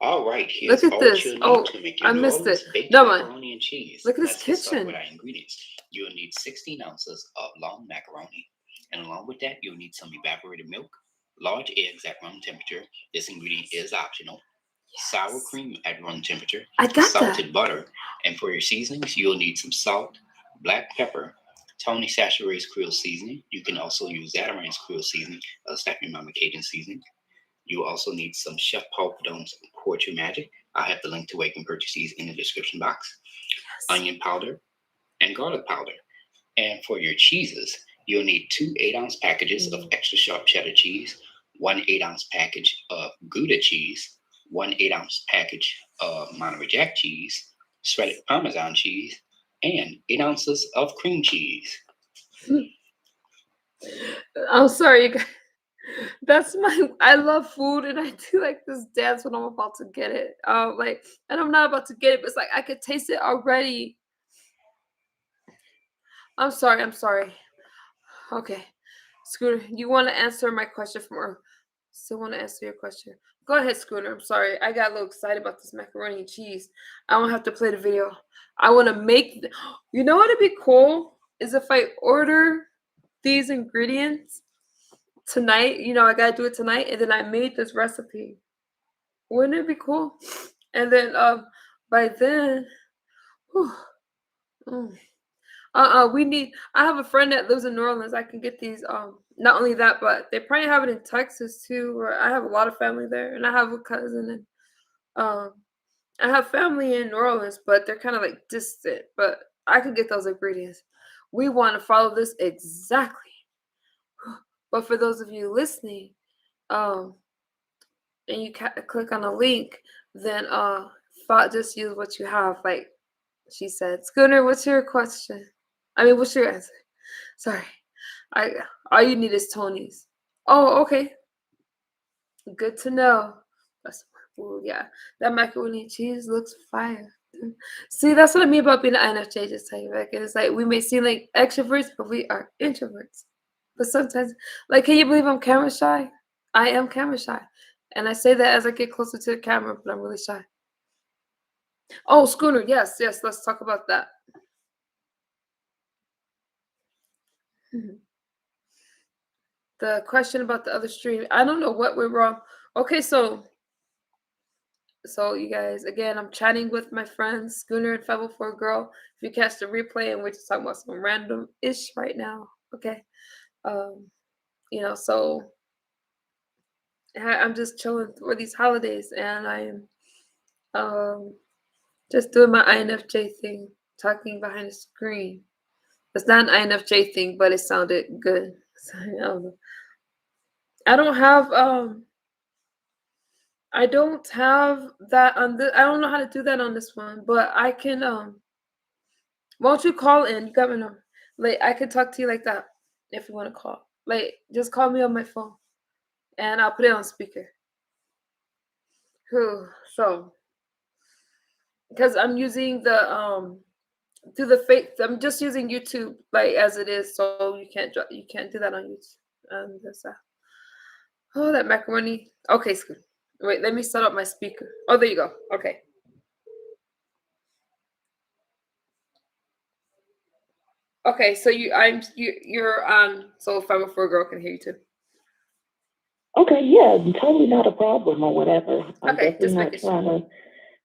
All right, Look here's at all this. you'll need Oh, to make I your New missed Orleans it. baked No, man. macaroni and cheese. Look at this Let's get started with kitchen. our ingredients. You'll need 16 ounces of long macaroni, and along with that, you'll need some evaporated milk, large eggs at room temperature. This ingredient is optional. Sour Yes. cream at room temperature, I got that. salted butter, and for your seasonings, you'll need some salt, black pepper, Tony Chachere's Creole seasoning. You can also use Zatarain's Creole seasoning, Stack Your Mama Cajun seasoning. You also need some Chef Paul Padone's Poetry Magic. I have the link to where you can purchase these in the description box. Yes. Onion powder and garlic powder. And for your cheeses, you'll need 2 8-ounce packages of extra sharp cheddar cheese, 1 8-ounce package of Gouda cheese, 1 8-ounce package of Monterey Jack cheese, shredded Parmesan cheese, and 8 ounces of cream cheese. I'm sorry, you guys. That's I love food, and I do like this dance when I'm about to get it. And I'm not about to get it, but it's like I could taste it already. I'm sorry. Okay. Scooter, you want to answer my question from earlier? Still want to answer your question? Go ahead, Scooter. I'm sorry. I got a little excited about this macaroni and cheese. I don't have to play the video. I want to make. You know what would be cool is if I order these ingredients tonight. You know, I gotta do it tonight, and then I made this recipe. Wouldn't it be cool? And then by then, whew, mm, I have a friend that lives in New Orleans. I can get these. Not only that, but they probably have it in Texas too. Where I have a lot of family there, and I have a cousin, and I have family in New Orleans, but they're kind of like distant. But I can get those ingredients. We want to follow this exactly. But for those of you listening, and you click on a link, then just use what you have. Like she said, Schooner, what's your question? I mean, what's your answer? Sorry, all you need is Tony's. Oh, okay, good to know. That's food. Yeah, that macaroni and cheese looks fire. See, that's what I mean about being an INFJ. Just tell you, like it's like we may seem like extroverts, but we are introverts. But sometimes, like, can you believe I'm camera shy? I am camera shy. And I say that as I get closer to the camera, but I'm really shy. Oh, Schooner, yes, let's talk about that. The question about the other stream, I don't know what went wrong. Okay, so you guys, again, I'm chatting with my friends, Schooner and 504 Girl. If you catch the replay, and we're just talking about some random-ish right now, okay? So I'm just chilling for these holidays, and I'm just doing my INFJ thing, talking behind the screen. It's not an INFJ thing, but it sounded good. So, I don't know. I don't have that on this. I don't know how to do that on this one, but I can won't you call in? You got my number. Like I can talk to you like that if you want to call. Like just call me on my phone and I'll put it on speaker. So because I'm using the through the I'm just using YouTube like as it is, so you can't do that on YouTube. That macaroni. Okay, good. Wait, let me set up my speaker. Oh, there you go. Okay. Okay, so you're on. So 504 Girl can hear you too. Okay, yeah, totally not a problem or whatever. I'm Okay, definitely just not making sure. trying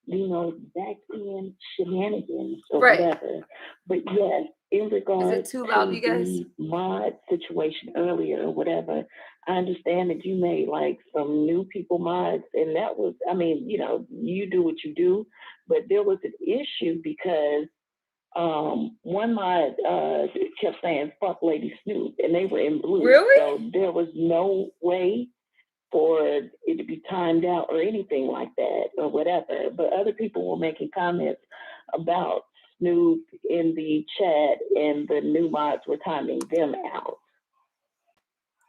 to, back in shenanigans or Right. whatever. But yes, in regards too loud, to you guys? the mod situation earlier or whatever, I understand that you made like some new people mods, and that was, you do what you do, but there was an issue because one mod kept saying "fuck Lady Snoop," and they were in blue. Really? So there was no way for it to be timed out or anything like that or whatever. But other people were making comments about Snoop in the chat, and the new mods were timing them out.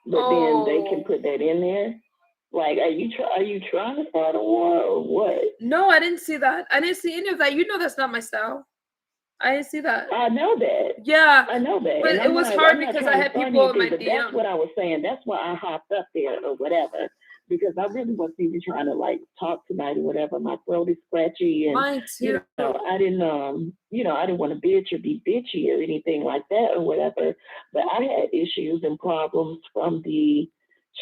But then they can put that in there. Like, are you trying to start a war or what? No, I didn't see that. I didn't see any of that. You know that's not my style. I didn't see that. I know that. Yeah, I know that. but And it was hard because I trying to had start people in anything, my but that's DM. what I was saying. That's why I hopped up there or whatever. Because I really wasn't even trying to like talk tonight or whatever. My throat is scratchy and Mine too. I didn't I didn't want to bitch or be bitchy or anything like that or whatever. But I had issues and problems from the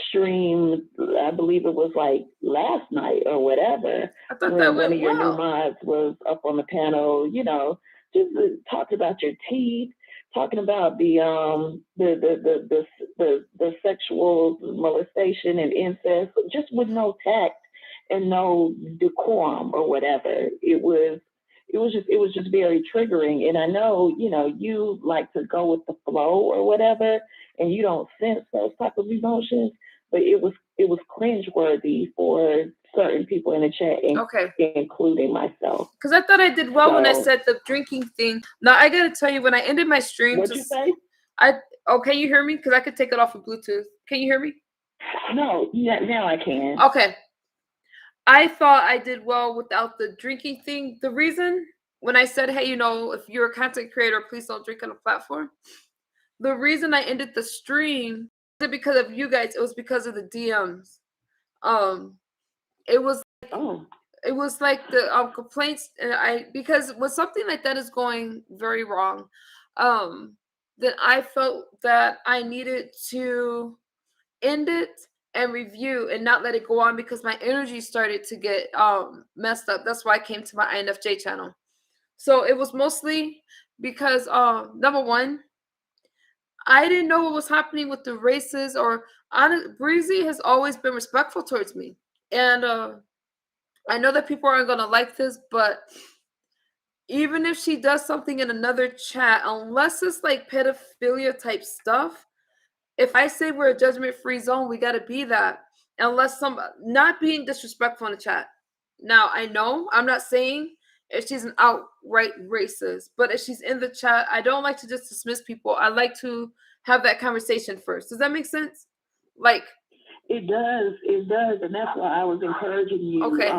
stream. I believe it was like last night or whatever, I thought when that one of went your new well. mods was up on the panel, just talking about your teeth, talking about the sexual molestation and incest, just with no tact and no decorum or whatever. It was just very triggering. And I know, you like to go with the flow or whatever, and you don't sense those type of emotions, but it was cringeworthy for certain people in the chat, Okay. including myself. Because I thought I did well when I So- said the drinking thing. Now I gotta tell you, when I ended my stream, What'd you say? Can you hear me? Because I could take it off of Bluetooth. Can you hear me? No, yeah, now I can. Okay. I thought I did well without the drinking thing. The reason when I said, hey, if you're a content creator, please don't drink on a platform. The reason I ended the stream wasn't because of you guys. It was because of the DMs. It was it was like the complaints, and because when something like that is going very wrong, then I felt that I needed to end it and review and not let it go on because my energy started to get messed up. That's why I came to my INFJ channel. So it was mostly because number one, I didn't know what was happening with the races, or Breezy has always been respectful towards me. And I know that people aren't gonna like this, but even if she does something in another chat, unless it's like pedophilia type stuff, if I say we're a judgment-free zone, we gotta be that. Unless not being disrespectful in the chat. Now I know I'm not saying if she's an outright racist, but if she's in the chat, I don't like to just dismiss people. I like to have that conversation first. Does that make sense? Like, it does, and that's why I was encouraging you. Okay.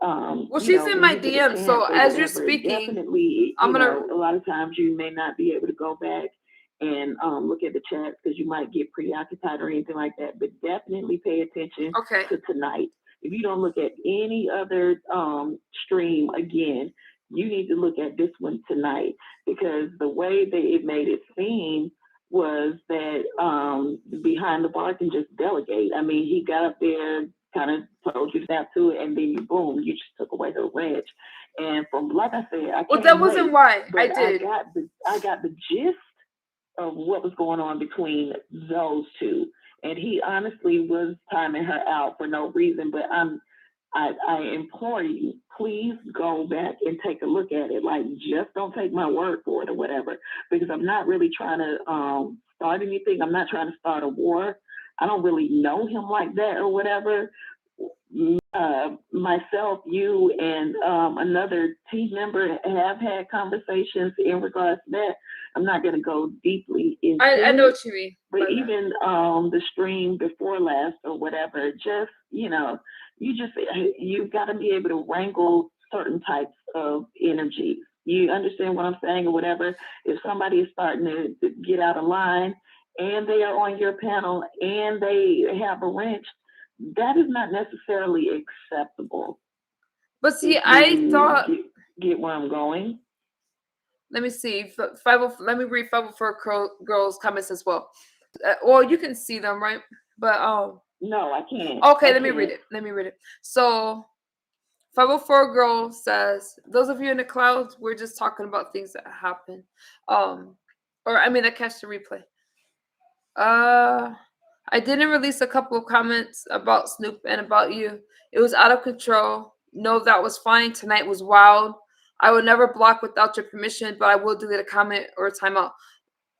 Well, she's in my DM, so as you're speaking, definitely, I'm gonna. a lot of times you may not be able to go back and look at the chat because you might get preoccupied or anything like that. But definitely pay attention to tonight. If you don't look at any other stream again, you need to look at this one tonight, because the way that it made it seem was that Behind the Bar can just delegate. I mean, he got up there, kind of told you to snap to it, and then boom, you just took away her wedge. And from, like I said, Well, that wasn't why I did. I got the gist of what was going on between those two, and he honestly was timing her out for no reason. But I implore you, please go back and take a look at it. Like, just don't take my word for it or whatever, because I'm not really trying to start anything. I'm not trying to start a war. I don't really know him like that or whatever. Myself, you, and another team member have had conversations in regards to that. I'm not going to go deeply into I know what you mean. But even the stream before last or whatever, just, you've got to be able to wrangle certain types of energy. You understand what I'm saying or whatever? If somebody is starting to get out of line and they are on your panel and they have a wrench, that is not necessarily acceptable. But see, I thought. Get where I'm going? Let me see. Let me read 504 Girls comments as well. Well, you can see them, right? But no, I can't. Okay, let me read it. So 504 Girl says, those of you in the clouds, we're just talking about things that happen. That catch the replay. I didn't release a couple of comments about Snoop and about you. It was out of control. No, that was fine. Tonight was wild. I would never block without your permission, but I will delete a comment or a timeout.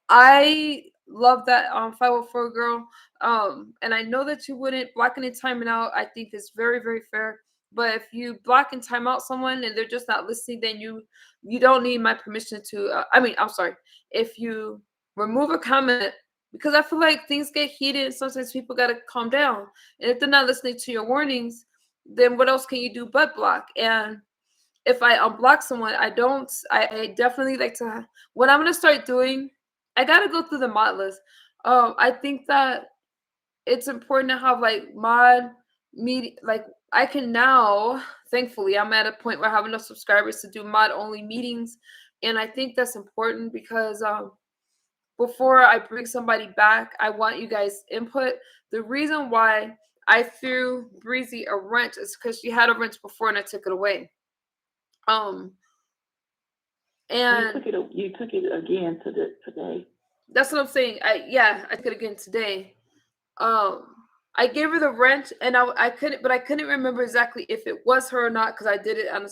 I love that 504 Girl. And I know that you wouldn't block any timing out. I think it's very, very fair. But if you block and time out someone and they're just not listening, then you don't need my permission to. I'm sorry. If you remove a comment, because I feel like things get heated and sometimes people got to calm down. And if they're not listening to your warnings, then what else can you do but block? And if I unblock someone, I definitely like to, what I'm gonna start doing, I gotta go through the mod list. I think that it's important to have like mod media, like I can now, thankfully, I'm at a point where I have enough subscribers to do mod only meetings. And I think that's important because before I bring somebody back, I want you guys input. The reason why I threw Breezy a wrench is because she had a wrench before and I took it away. And you took it again today. That's what I'm saying. I took it again today. I gave her the wrench and I couldn't remember exactly if it was her or not because I did it on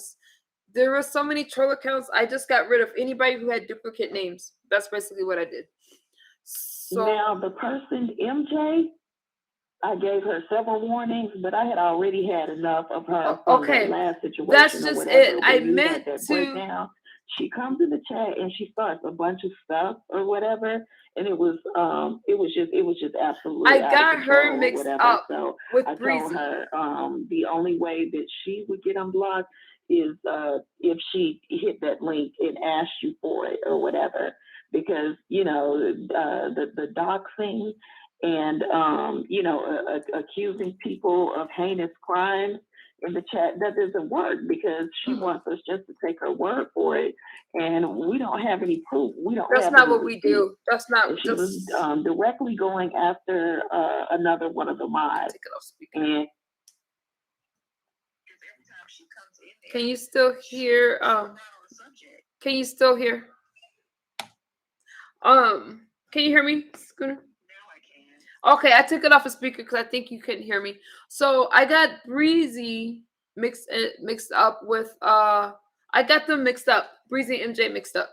there were so many troll accounts. I just got rid of anybody who had duplicate names. That's basically what I did. So now the person MJ, I gave her several warnings, but I had already had enough of her from the last situation. That's just it. I meant to. Breakdown. She comes in the chat and she starts a bunch of stuff or whatever, and it was just absolutely. I got her mixed up so with I Breezy. told her the only way that she would get unblocked is if she hit that link and asked you for it or whatever, because the doxing and accusing people of heinous crimes in the chat, that doesn't work because she wants us just to take her word for it, and we don't have any proof. That's not what we do. That's not. She was directly going after another one of the mods. Take it off speaker. Can you still hear? Can you still hear? Can you hear me, Scooter? Okay, I took it off a speaker because I think you couldn't hear me. So I got Breezy mixed up with I got them mixed up. Breezy and MJ mixed up.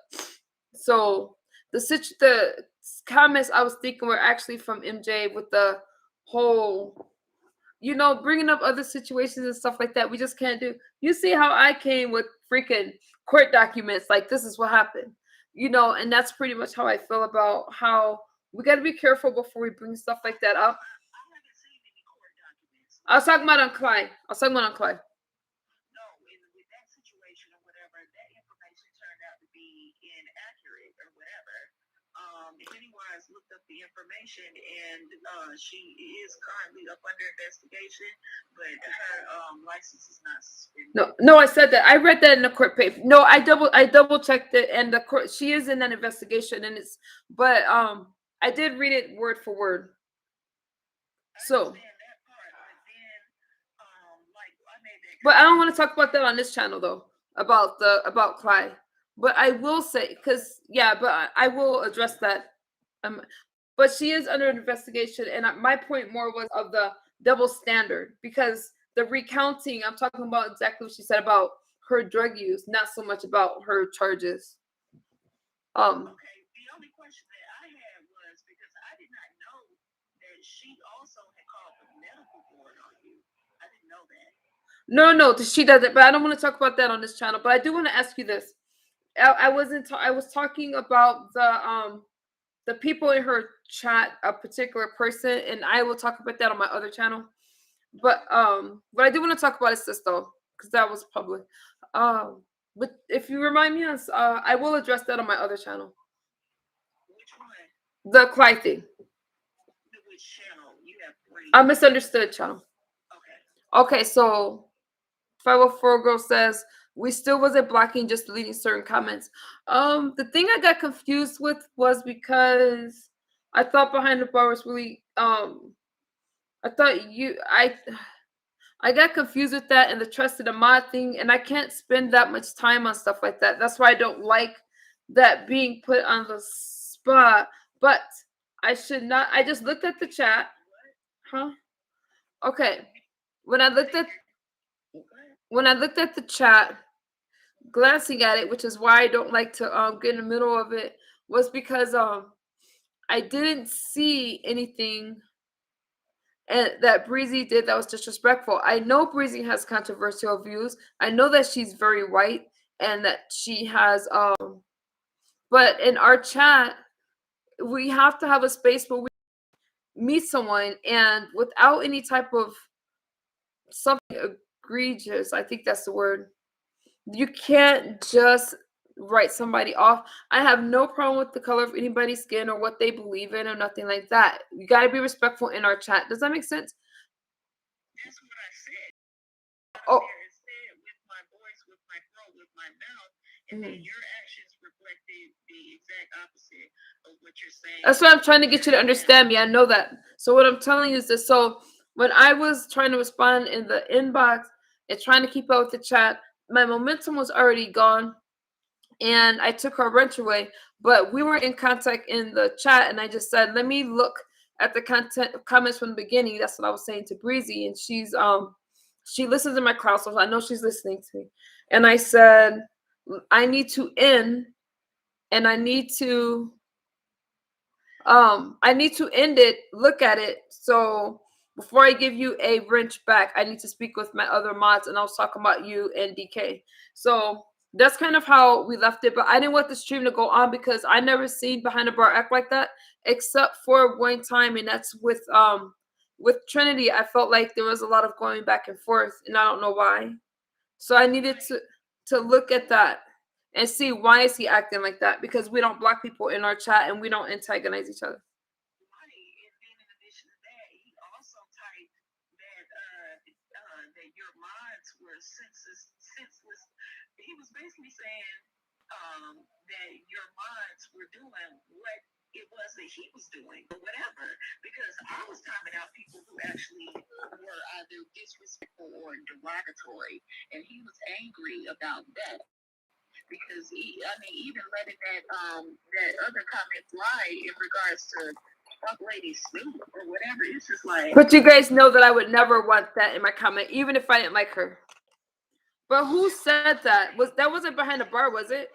So the comments I was thinking were actually from MJ with the whole, bringing up other situations and stuff like that. We just can't do. You see how I came with freaking court documents, like this is what happened, and that's pretty much how I feel about how we got to be careful before we bring stuff like that up. I was talking about on Clyde. No, with that situation or whatever, that information turned out to be inaccurate or whatever. If anyone's looked up the information, and she is currently up under investigation, but her license is not suspended. No, I said that. I read that in the court paper. No, I double checked it, and the court, she is in an investigation, and but I did read it word for word. So, but I don't want to talk about that on this channel though, about Clyde. But I will say, but I will address that. But she is under investigation, and my point more was of the double standard, because the recounting, I'm talking about exactly what she said about her drug use, not so much about her charges. Okay, the only question that I had was because I did not know that she also had called the medical board on you. I didn't know that. No, she doesn't. But I don't want to talk about that on this channel. But I do want to ask you this. I was talking about the people in her chat, a particular person, and I will talk about that on my other channel. But what I do want to talk about is this though, because that was public. But if you remind me, I will address that on my other channel. Which one? The Clyde thing. Which channel? You have 3. I misunderstood channel. Okay, so 504 Girl says, we still wasn't blocking, just deleting certain comments. The thing I got confused with was because I thought Behind the Bar was really I got confused with that and the trusted a mod thing, and I can't spend that much time on stuff like that. That's why I don't like that being put on the spot. But I should not. I just looked at the chat. Huh? Okay. When I looked at the chat, glancing at it, which is why I don't like to get in the middle of it, was because I didn't see anything that Breezy did that was disrespectful. I know Breezy has controversial views. I know that she's very white and that she has but in our chat, we have to have a space where we meet someone, and without any type of something egregious, I think that's the word, You can't just write somebody off. I have no problem with the color of anybody's skin or what they believe in or nothing like that. You got to be respectful in our chat. Does that make sense? That's what I said. Oh. There and said with my voice, with my throat, with my mouth, and then your actions reflected the exact opposite of what you're saying. That's what I'm trying to get you to understand me. I know that. So what I'm telling you is this. So when I was trying to respond in the inbox and trying to keep up with the chat, my momentum was already gone. And I took her wrench away, but we were in contact in the chat, and I just said, let me look at the comments from the beginning. That's what I was saying to Breezy, and she listens to my crowd, so I know she's listening to me. And I said, I need to end, and I need to end it, look at it. So before I give you a wrench back, I need to speak with my other mods, and I was talking about you and DK. So that's kind of how we left it. But I didn't want the stream to go on because I never seen Behind the Bar act like that, except for one time, and that's with Trinity. I felt like there was a lot of going back and forth, and I don't know why. So I needed to look at that and see why is he acting like that, because we don't block people in our chat and we don't antagonize each other. Your mods were senseless. He was basically saying that your mods were doing what it was that he was doing, or whatever. Because I was timing out people who actually were either disrespectful or derogatory, and he was angry about that. Because even letting that other comment fly in regards to fuck Lady Snoop or whatever, it's just like. But you guys know that I would never want that in my comment, even if I didn't like her. But who said that? That wasn't Behind the Bar, was it?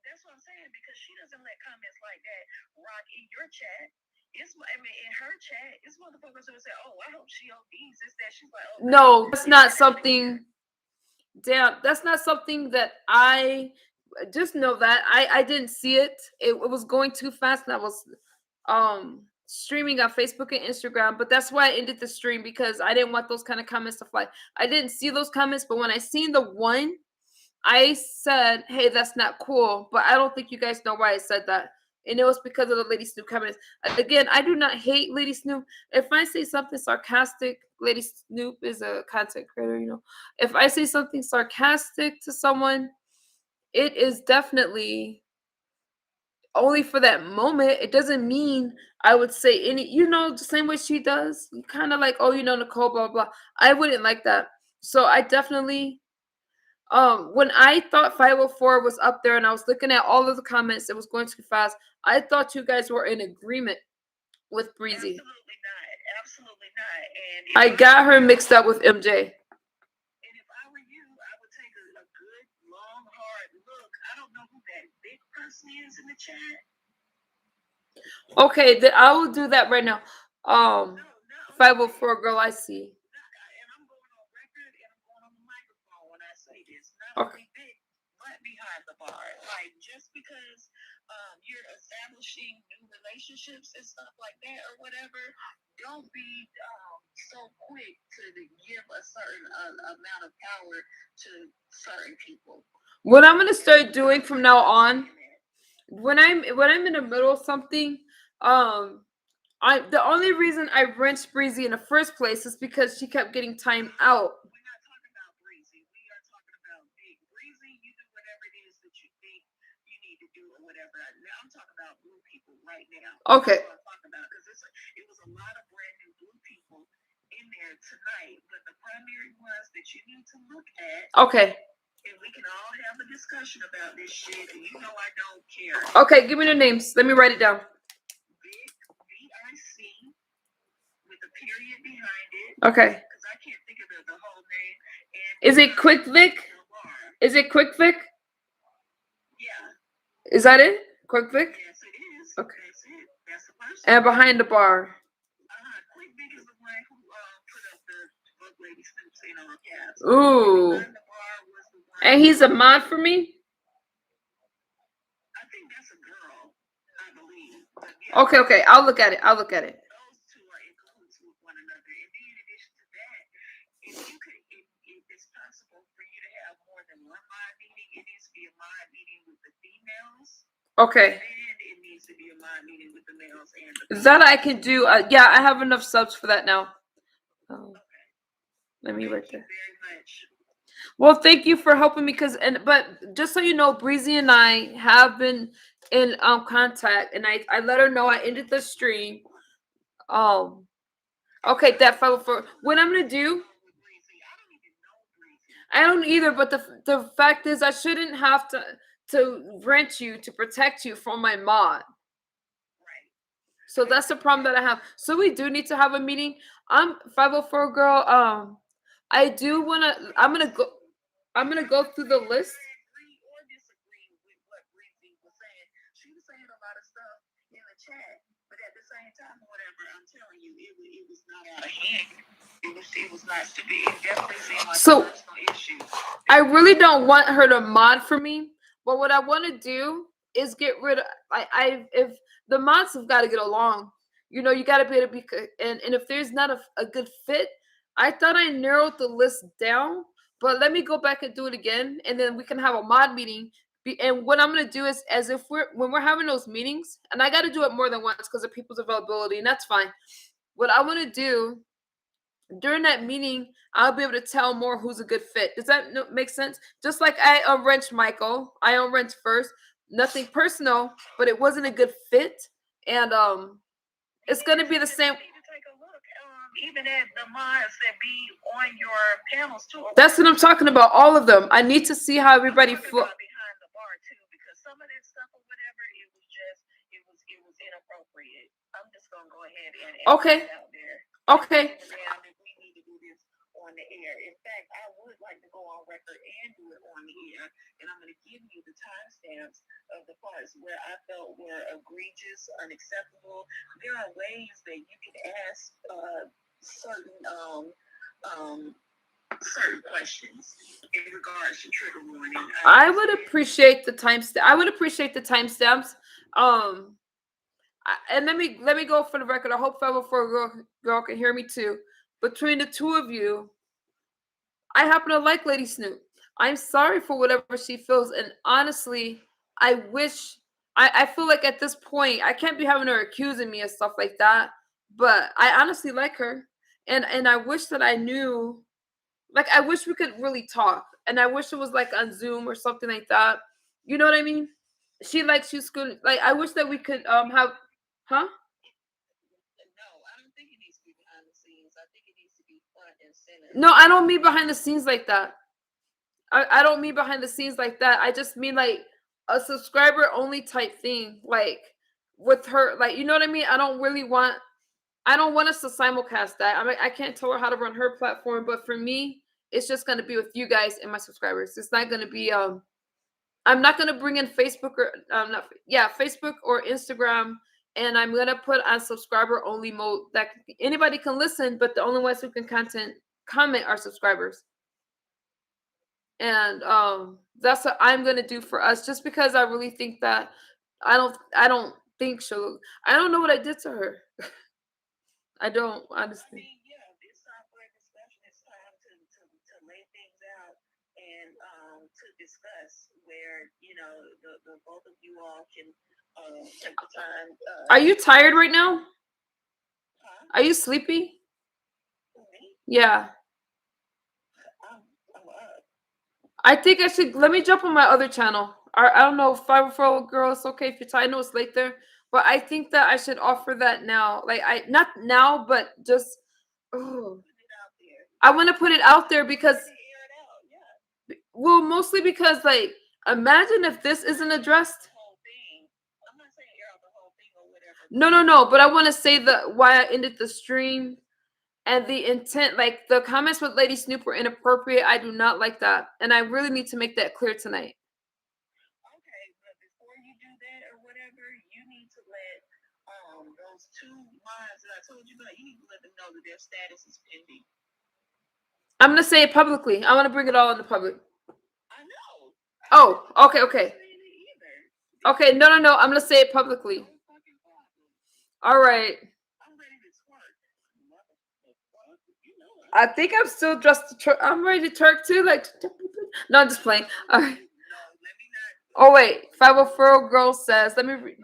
That's what I'm saying, because she doesn't let comments like that rock in your chat. In her chat, it's motherfuckers who say, "Oh, I hope she ODs." It's that she's like, "Oh." No, that's not something. Damn, that's not something that I just know that I didn't see it. It was going too fast, and I was streaming on Facebook and Instagram, but that's why I ended the stream, because I didn't want those kind of comments to fly. I didn't see those comments, but when I seen the one, I said, hey, that's not cool. But I don't think you guys know why I said that. And it was because of the Lady Snoop comments. Again, I do not hate Lady Snoop. If I say something sarcastic, Lady Snoop is a content creator, you know. If I say something sarcastic to someone, it is definitely only for that moment. It doesn't mean I would say any, the same way she does. You kind of like, oh, Nicole, blah, blah. I wouldn't like that. So I definitely, when I thought 504 was up there and I was looking at all of the comments, it was going too fast. I thought you guys were in agreement with Breezy. Absolutely not. And I got her mixed up with MJ. Is in the chat. Okay, then I will do that right now. 504 girl, I see. And I'm going on record and I'm going on the microphone when I say this. Okay. Not only big, but behind the bar. Like, just because you're establishing new relationships and stuff like that or whatever, don't be so quick to give a certain amount of power to certain people. What I'm gonna start doing from now on, when I'm in the middle of something, the only reason I wrenched Breezy in the first place is because she kept getting timed out. We're not talking about Breezy. We are talking about Big Breezy. You do whatever it is that you think you need to do or whatever. Now I'm talking about blue people right now. Okay. That's what I'm talking about, because it was a lot of brand new blue people in there tonight, but the primary ones that you need to look at. Okay. And we can all have a discussion about this shit, and you know I don't care. Okay, give me the names. Let me write it down. Big VIC with a period behind it. Okay. Because I can't think of the whole name. And is it Quick Vic? Is it Quick Vic? Yeah. Is that it? Quick Vic? Yes, it is. Okay. That's it. That's the person. And Behind the Bar. Quick Vic is the one who put up the Fuck Lady Snoops in all caps. Ooh. And he's a mod for me? I think that's a girl, I believe. Yeah. Okay. I'll look at it. Those two are in cahoots with one another. And then in addition to that, if it's possible for you to have more than one mod meeting, it needs to be a mod meeting with the females. Okay. And it needs to be a mod meeting with the males and the That I can do. Yeah, I have enough subs for that now. Oh, Okay. let me write Thank you that. very much. Well, thank you for helping me, but just so you know, Breezy and I have been in contact, and I let her know I ended the stream. Okay, that fellow for what I'm gonna do. I don't either, but the fact is, I shouldn't have to rent you to protect you from my mod. So that's the problem that I have. So we do need to have a meeting. I'm 504 girl. I do wanna. I'm gonna go through the list. Agree or disagree with what Breezy was saying. She was saying a lot of stuff in the chat, but at the same time, whatever, I'm telling you, it was not out of hand. It was not stupid. It definitely seemed like So, a personal issue. I really don't want her to mod for me, but what I want to do is get rid of. If the mods have got to get along, you know, you got to be able to be. And if there's not a good fit, I thought I narrowed the list down, but let me go back and do it again, and then we can have a mod meeting. And what I'm gonna do is, as if when we're having those meetings, and I got to do it more than once because of people's availability, and that's fine. What I want to do during that meeting, I'll be able to tell more who's a good fit. Does that make sense? Just like I unwrenched Michael, I unwrenched first. Nothing personal, but it wasn't a good fit, and it's gonna be the same. You need to take a look, even at the mods that be on your panels too. That's what I'm talking about. All of them. I need to see how everybody behind the bar too, because some of that stuff or whatever, it was inappropriate. I'm just gonna go ahead and Okay. put it out there. Okay. And we need to do this on the air. In fact, I would like to go on record and do it on the air, and I'm going to give you the timestamps of the parts where I felt were egregious, unacceptable. There are ways that you can ask certain questions in regards to trigger warning. I would appreciate the timestamp. I would appreciate the timestamps. And let me go for the record. I hope 504 girl can hear me too. Between the two of you, I happen to like Lady Snoop. I'm sorry for whatever she feels, and honestly, I wish. I feel like at this point, I can't be having her accusing me of stuff like that. But I honestly like her, and I wish that I knew. Like, I wish we could really talk, and I wish it was like on Zoom or something like that. You know what I mean? She likes you school. Like, I wish that we could have. Huh? No, I don't think it needs to be behind the scenes. I think it needs to be front and center. No, I don't mean behind the scenes like that. I don't mean behind the scenes like that. I just mean like a subscriber only type thing. Like with her, like, you know what I mean? I don't want us to simulcast that. I mean, I can't tell her how to run her platform, but for me, it's just gonna be with you guys and my subscribers. It's not gonna be I'm not gonna bring in Facebook or Facebook or Instagram, and I'm gonna put on subscriber only mode that anybody can listen, but the only ones who can comment are subscribers. And that's what I'm gonna do for us, just because I really think that I don't think she'll. I don't know what I did to her. I don't honestly. I mean, yeah, it's time for a discussion. It's time to lay things out and to discuss where, you know, the both of you all can take the time. Are you tired right now? Huh? Are you sleepy? Me? Yeah. I'm up. I think I should let me jump on my other channel. I don't know if 504 girl, it's okay if you're tired. I know it's late there, but I think that I should offer that now. Like, I not now, but just I want to put it out there because well, mostly because, like, imagine if this isn't addressed. I'm not saying air out the whole thing or whatever. No, but I want to say why I ended the stream. And the intent, like the comments with Lady Snoop were inappropriate. I do not like that. And I really need to make that clear tonight. Okay, but before you do that or whatever, you need to let those two lines that I told you about, you need to let them know that their status is pending. I'm going to say it publicly. I want to bring it all into public. I know. Oh, okay. Okay, no. I'm going to say it publicly. All right. I think I'm still dressed. I'm ready to twerk too. Like, No, I'm just playing. All right. Oh wait, 504 girl says. Let me read.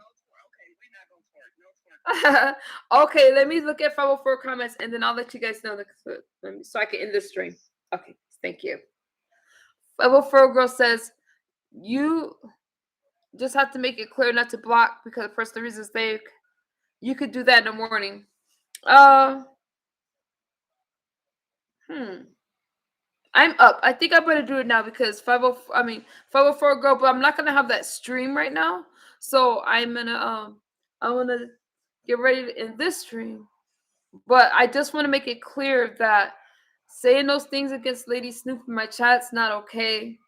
Okay, let me look at 504 comments and then I'll let you guys know so I can end the stream. Okay, thank you. 504 girl says you just have to make it clear not to block because for the reasons you could do that in the morning. I'm up. I think I better do it now because 504 girl, but I'm not gonna have that stream right now. So I want to get ready to end this stream. But I just want to make it clear that saying those things against Lady Snoop in my chat's not okay.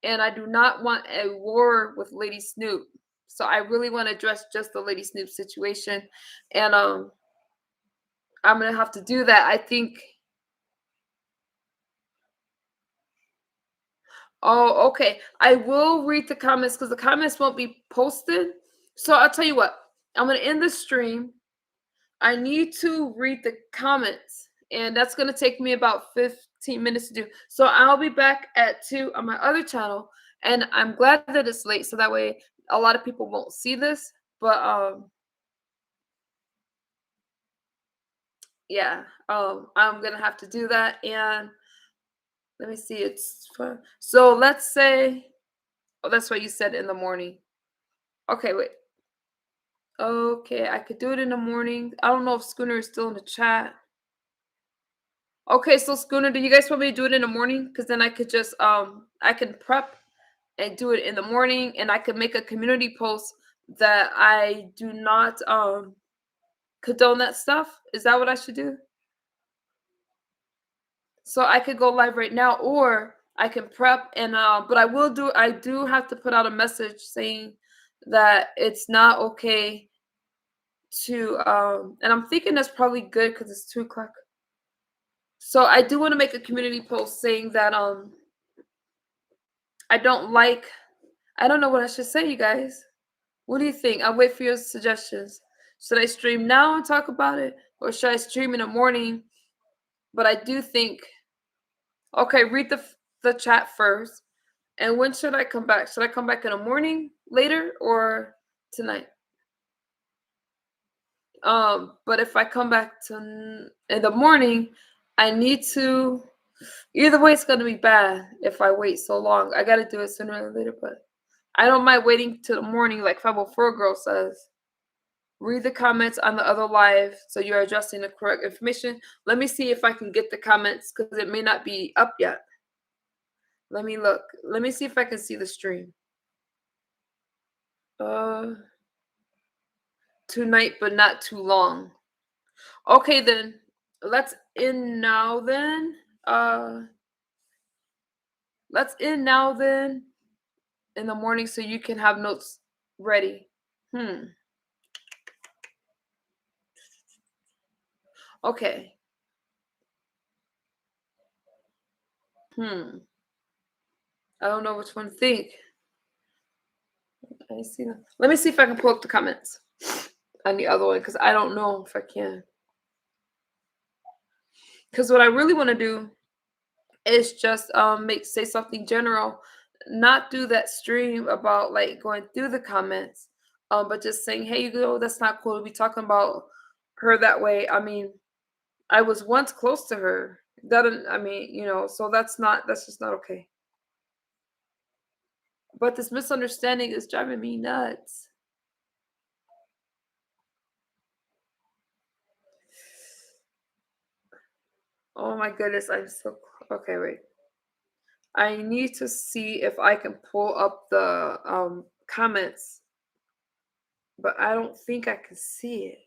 And I do not want a war with Lady Snoop. So I really want to address just the Lady Snoop situation. And I'm gonna have to do that. I think. Oh, okay. I will read the comments because the comments won't be posted. So I'll tell you what. I'm gonna end the stream. I need to read the comments, and that's gonna take me about 15 minutes to do. So I'll be back at 2 on my other channel, and I'm glad that it's late, so that way a lot of people won't see this. But yeah, I'm gonna have to do that, and let me see. It's fun. So let's say, oh, that's what you said in the morning. Okay, wait. Okay, I could do it in the morning. I don't know if Schooner is still in the chat. Okay, so Schooner, do you guys want me to do it in the morning? Because then I could just I can prep and do it in the morning, and I could make a community post that I do not condone that stuff. Is that what I should do? So I could go live right now, or I can prep and but I do have to put out a message saying that it's not okay to and I'm thinking that's probably good because it's 2 o'clock. So I do want to make a community post saying that I don't know what I should say, you guys. What do you think? I'll wait for your suggestions. Should I stream now and talk about it, or should I stream in the morning? But I do think, okay, read the chat first. And when should I come back? Should I come back in the morning later or tonight? But if I come back in the morning, I need to. Either way, it's gonna be bad if I wait so long. I gotta do it sooner or later, but I don't mind waiting till the morning, like 504 girl says. Read the comments on the other live so you're addressing the correct information. Let me see if I can get the comments because it may not be up yet. Let me look. Let me see if I can see the stream. Tonight, but not too long. Okay, then let's end now. Then let's end now. Then in the morning, so you can have notes ready. Okay. I don't know which one to think. I see them. Let me see if I can pull up the comments on the other one because I don't know if I can. Because what I really want to do is just say something general, not do that stream about like going through the comments, but just saying, hey, you go, that's not cool to be talking about her that way. I mean, I was once close to her. So that's just not okay. But this misunderstanding is driving me nuts. Oh my goodness, okay, wait. I need to see if I can pull up the comments, but I don't think I can see it.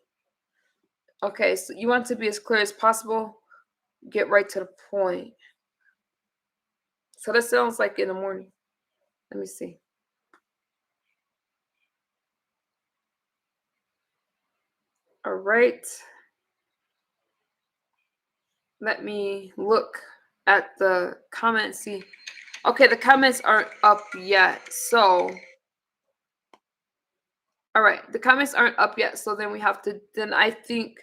Okay, so you want to be as clear as possible, get right to the point. So that sounds like in the morning. Let me see. All right. Let me look at the comments. See. Okay, the comments aren't up yet. So, all right, the comments aren't up yet. So then we have to, then I think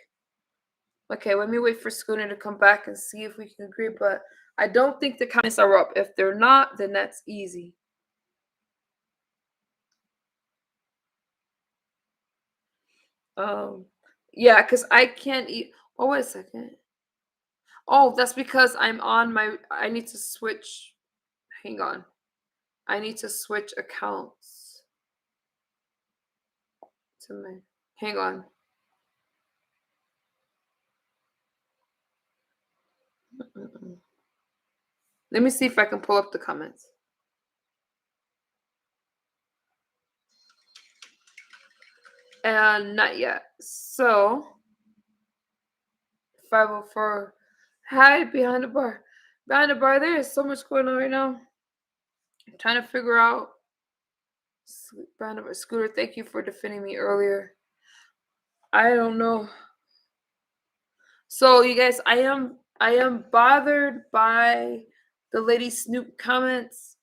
Okay, let me wait for Schooner to come back and see if we can agree. But I don't think the comments are up. If they're not, then that's easy. Yeah, because I can't eat. Oh, wait a second. Oh, that's because I'm on my. I need to switch. Hang on. I need to switch accounts to my. Hang on. Let me see if I can pull up the comments. And not yet. So 504. Hi, behind the bar. Behind the bar, there is so much going on right now. I'm trying to figure out. Behind the bar, Scooter, thank you for defending me earlier. I don't know. So you guys, I am bothered by the Lady Snoop comments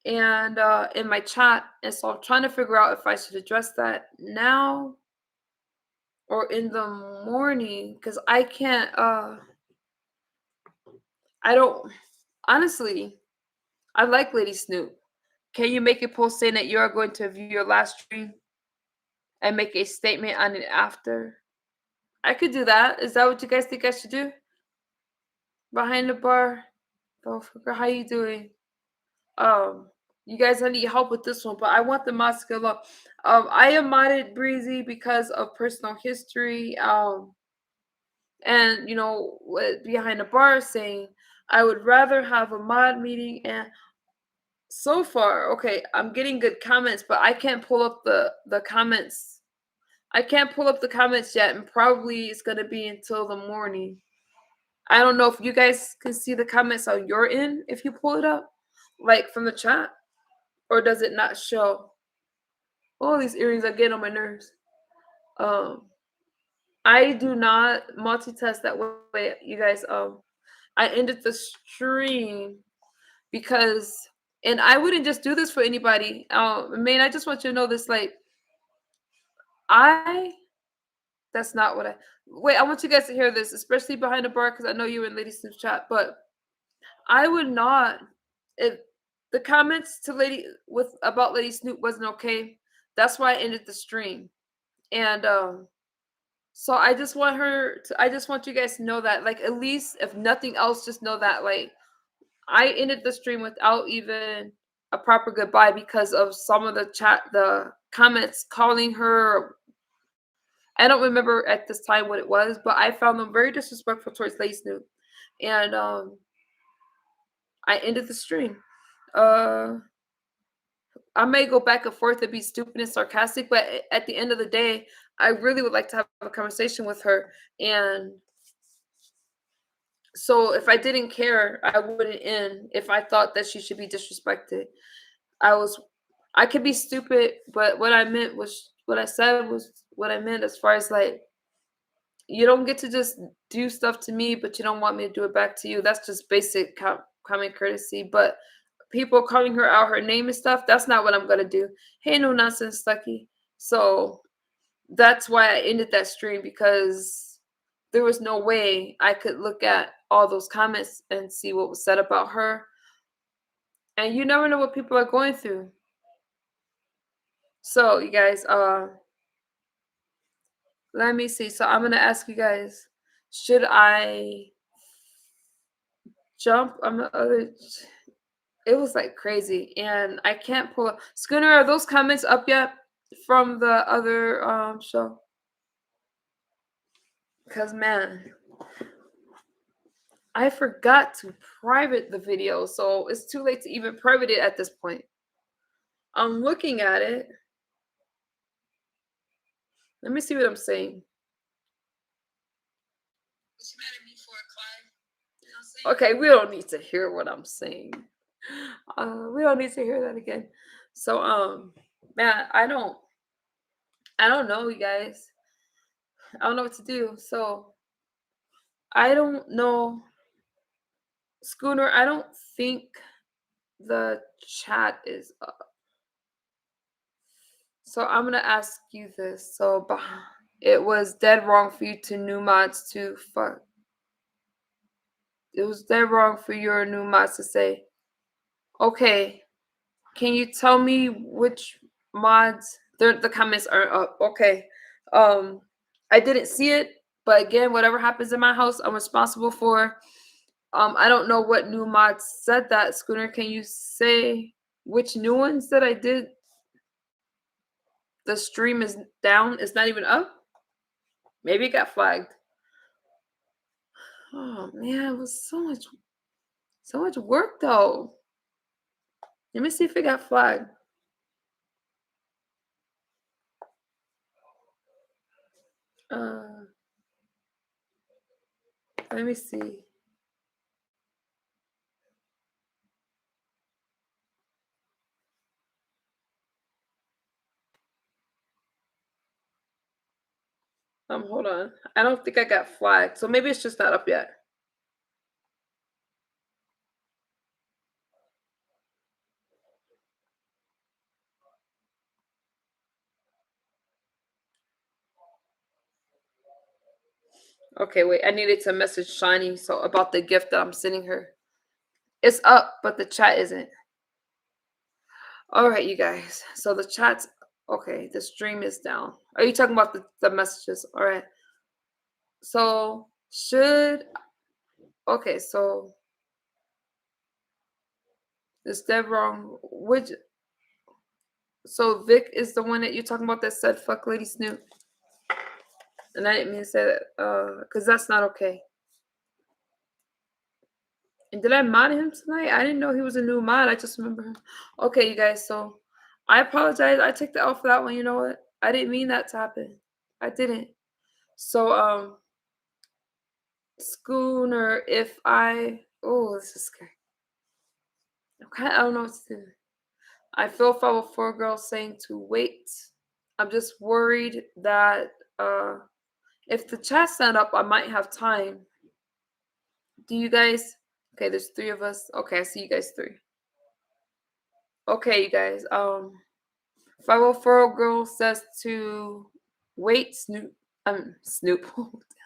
and in my chat, and so I'm trying to figure out if I should address that now or in the morning, because I can't I don't honestly, I like Lady Snoop. Can you make a post saying that you are going to view your last stream and make a statement on it after? I could do that. Is that what you guys think I should do? Behind the bar. Oh, how you doing? You guys, I need help with this one, but I want the mask up. I am modded Breezy because of personal history. And behind the bar saying I would rather have a mod meeting. And so far, okay, I'm getting good comments, but I can't pull up the comments. I can't pull up the comments yet, and probably it's gonna be until the morning. I don't know if you guys can see the comments on your end if you pull it up, like from the chat, or does it not show? All these earrings are getting on my nerves. I do not multitask that way, you guys. I ended the stream because, and I wouldn't just do this for anybody. Man, I just want you to know this. Like, that's not what I. Wait, I want you guys to hear this, especially behind the bar, because I know you were in Lady Snoop's chat. But I would not, if the comments to about Lady Snoop wasn't okay. That's why I ended the stream, and so I just want you guys to know that, like, at least if nothing else, just know that, like, I ended the stream without even a proper goodbye because of some of the comments calling her. I don't remember at this time what it was, but I found them very disrespectful towards Lady Snoop, and I ended the stream. I may go back and forth and be stupid and sarcastic, but at the end of the day, I really would like to have a conversation with her. And so if I didn't care, I wouldn't end if I thought that she should be disrespected. I could be stupid, but what I meant was what I said was what I meant, as far as, like, you don't get to just do stuff to me, but you don't want me to do it back to you. That's just basic common courtesy. But people calling her out her name and stuff, that's not what I'm gonna do. Hey, no nonsense, Stucky. So that's why I ended that stream, because there was no way I could look at all those comments and see what was said about her. And you never know what people are going through. So you guys, let me see. So I'm gonna ask you guys, should I jump on the other? It was like crazy, and I can't pull up. Schooner, are those comments up yet from the other show? Because, man, I forgot to private the video, so it's too late to even private it at this point. I'm looking at it. Let me see what I'm saying. Okay, we don't need to hear what I'm saying. We don't need to hear that again. So, man, I don't know, you guys. I don't know what to do. So I don't know. Schooner, I don't think the chat is up. So I'm gonna ask you this. So it was dead wrong for you to new mods to fuck. It was dead wrong for your new mods to say, okay, can you tell me which mods? The comments are up. Okay. I didn't see it, but again, whatever happens in my house, I'm responsible for. I don't know what new mods said that. Schooner, can you say which new ones that I did? The stream is down. It's not even up. Maybe it got flagged. Oh man, it was so much work though. Let me see if it got flagged. Let me see. Hold on. I don't think I got flagged, so maybe it's just not up yet. Okay, wait. I needed to message Shiny so about the gift that I'm sending her. It's up, but the chat isn't. All right, you guys. So the chat's okay. The stream is down. Are you talking about the messages? All right. So okay, so it's dead wrong. So Vic is the one that you're talking about that said fuck Lady Snoop. And I didn't mean to say that, because that's not okay. And did I mod him tonight? I didn't know he was a new mod. I just remember him. Okay, you guys, so I apologize. I took the L for that one. You know what? I didn't mean that to happen. I didn't. So, Schooner, this is scary. Okay, I don't know what to do. I feel 504 girl saying to wait. I'm just worried that if the chat's not up, I might have time. Do you guys? Okay, there's 3 of us. Okay, I see you guys 3. Okay, you guys. 504 girl says to wait. Snoop.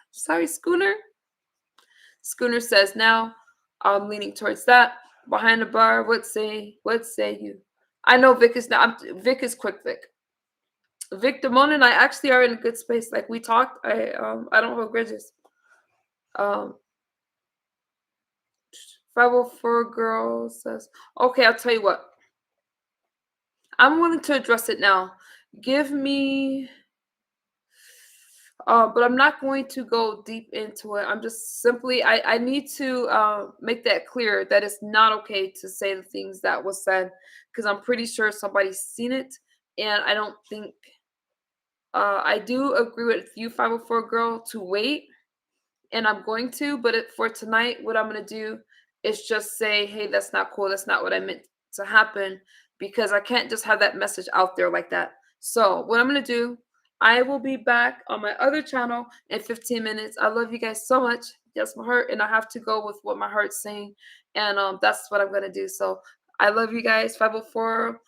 Sorry, Schooner. Schooner says now. I'm leaning towards that. Behind the bar. What say you? I know Vic is not. Vic is quick. Vic, Damone and I actually are in a good space. Like we talked. I don't hold grudges. 504 girl says, okay, I'll tell you what. I'm willing to address it now. Give me, but I'm not going to go deep into it. I'm just simply, I need to make that clear that it's not okay to say the things that was said, because I'm pretty sure somebody's seen it, and I don't think, I do agree with you, 504 girl, to wait, and I'm going to, but for tonight, what I'm going to do is just say, hey, that's not cool. That's not what I meant to happen, because I can't just have that message out there like that. So what I'm going to do, I will be back on my other channel in 15 minutes. I love you guys so much. That's my heart, and I have to go with what my heart's saying, and that's what I'm going to do. So I love you guys. 504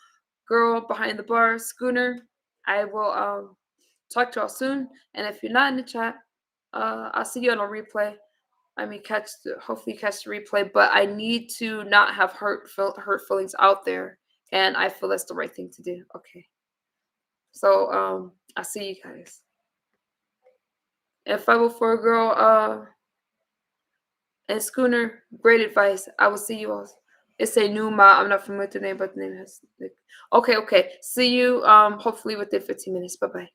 girl behind the bar, Schooner. I will talk to y'all soon, and if you're not in the chat, I'll see you on a replay. I mean, hopefully catch the replay, but I need to not have hurt feelings out there, and I feel that's the right thing to do. Okay. So, I'll see you guys. And 504 girl, and Schooner, great advice. I will see you all. It's a new ma. I'm not familiar with the name, but the name has. Okay. See you, hopefully within 15 minutes. Bye-bye.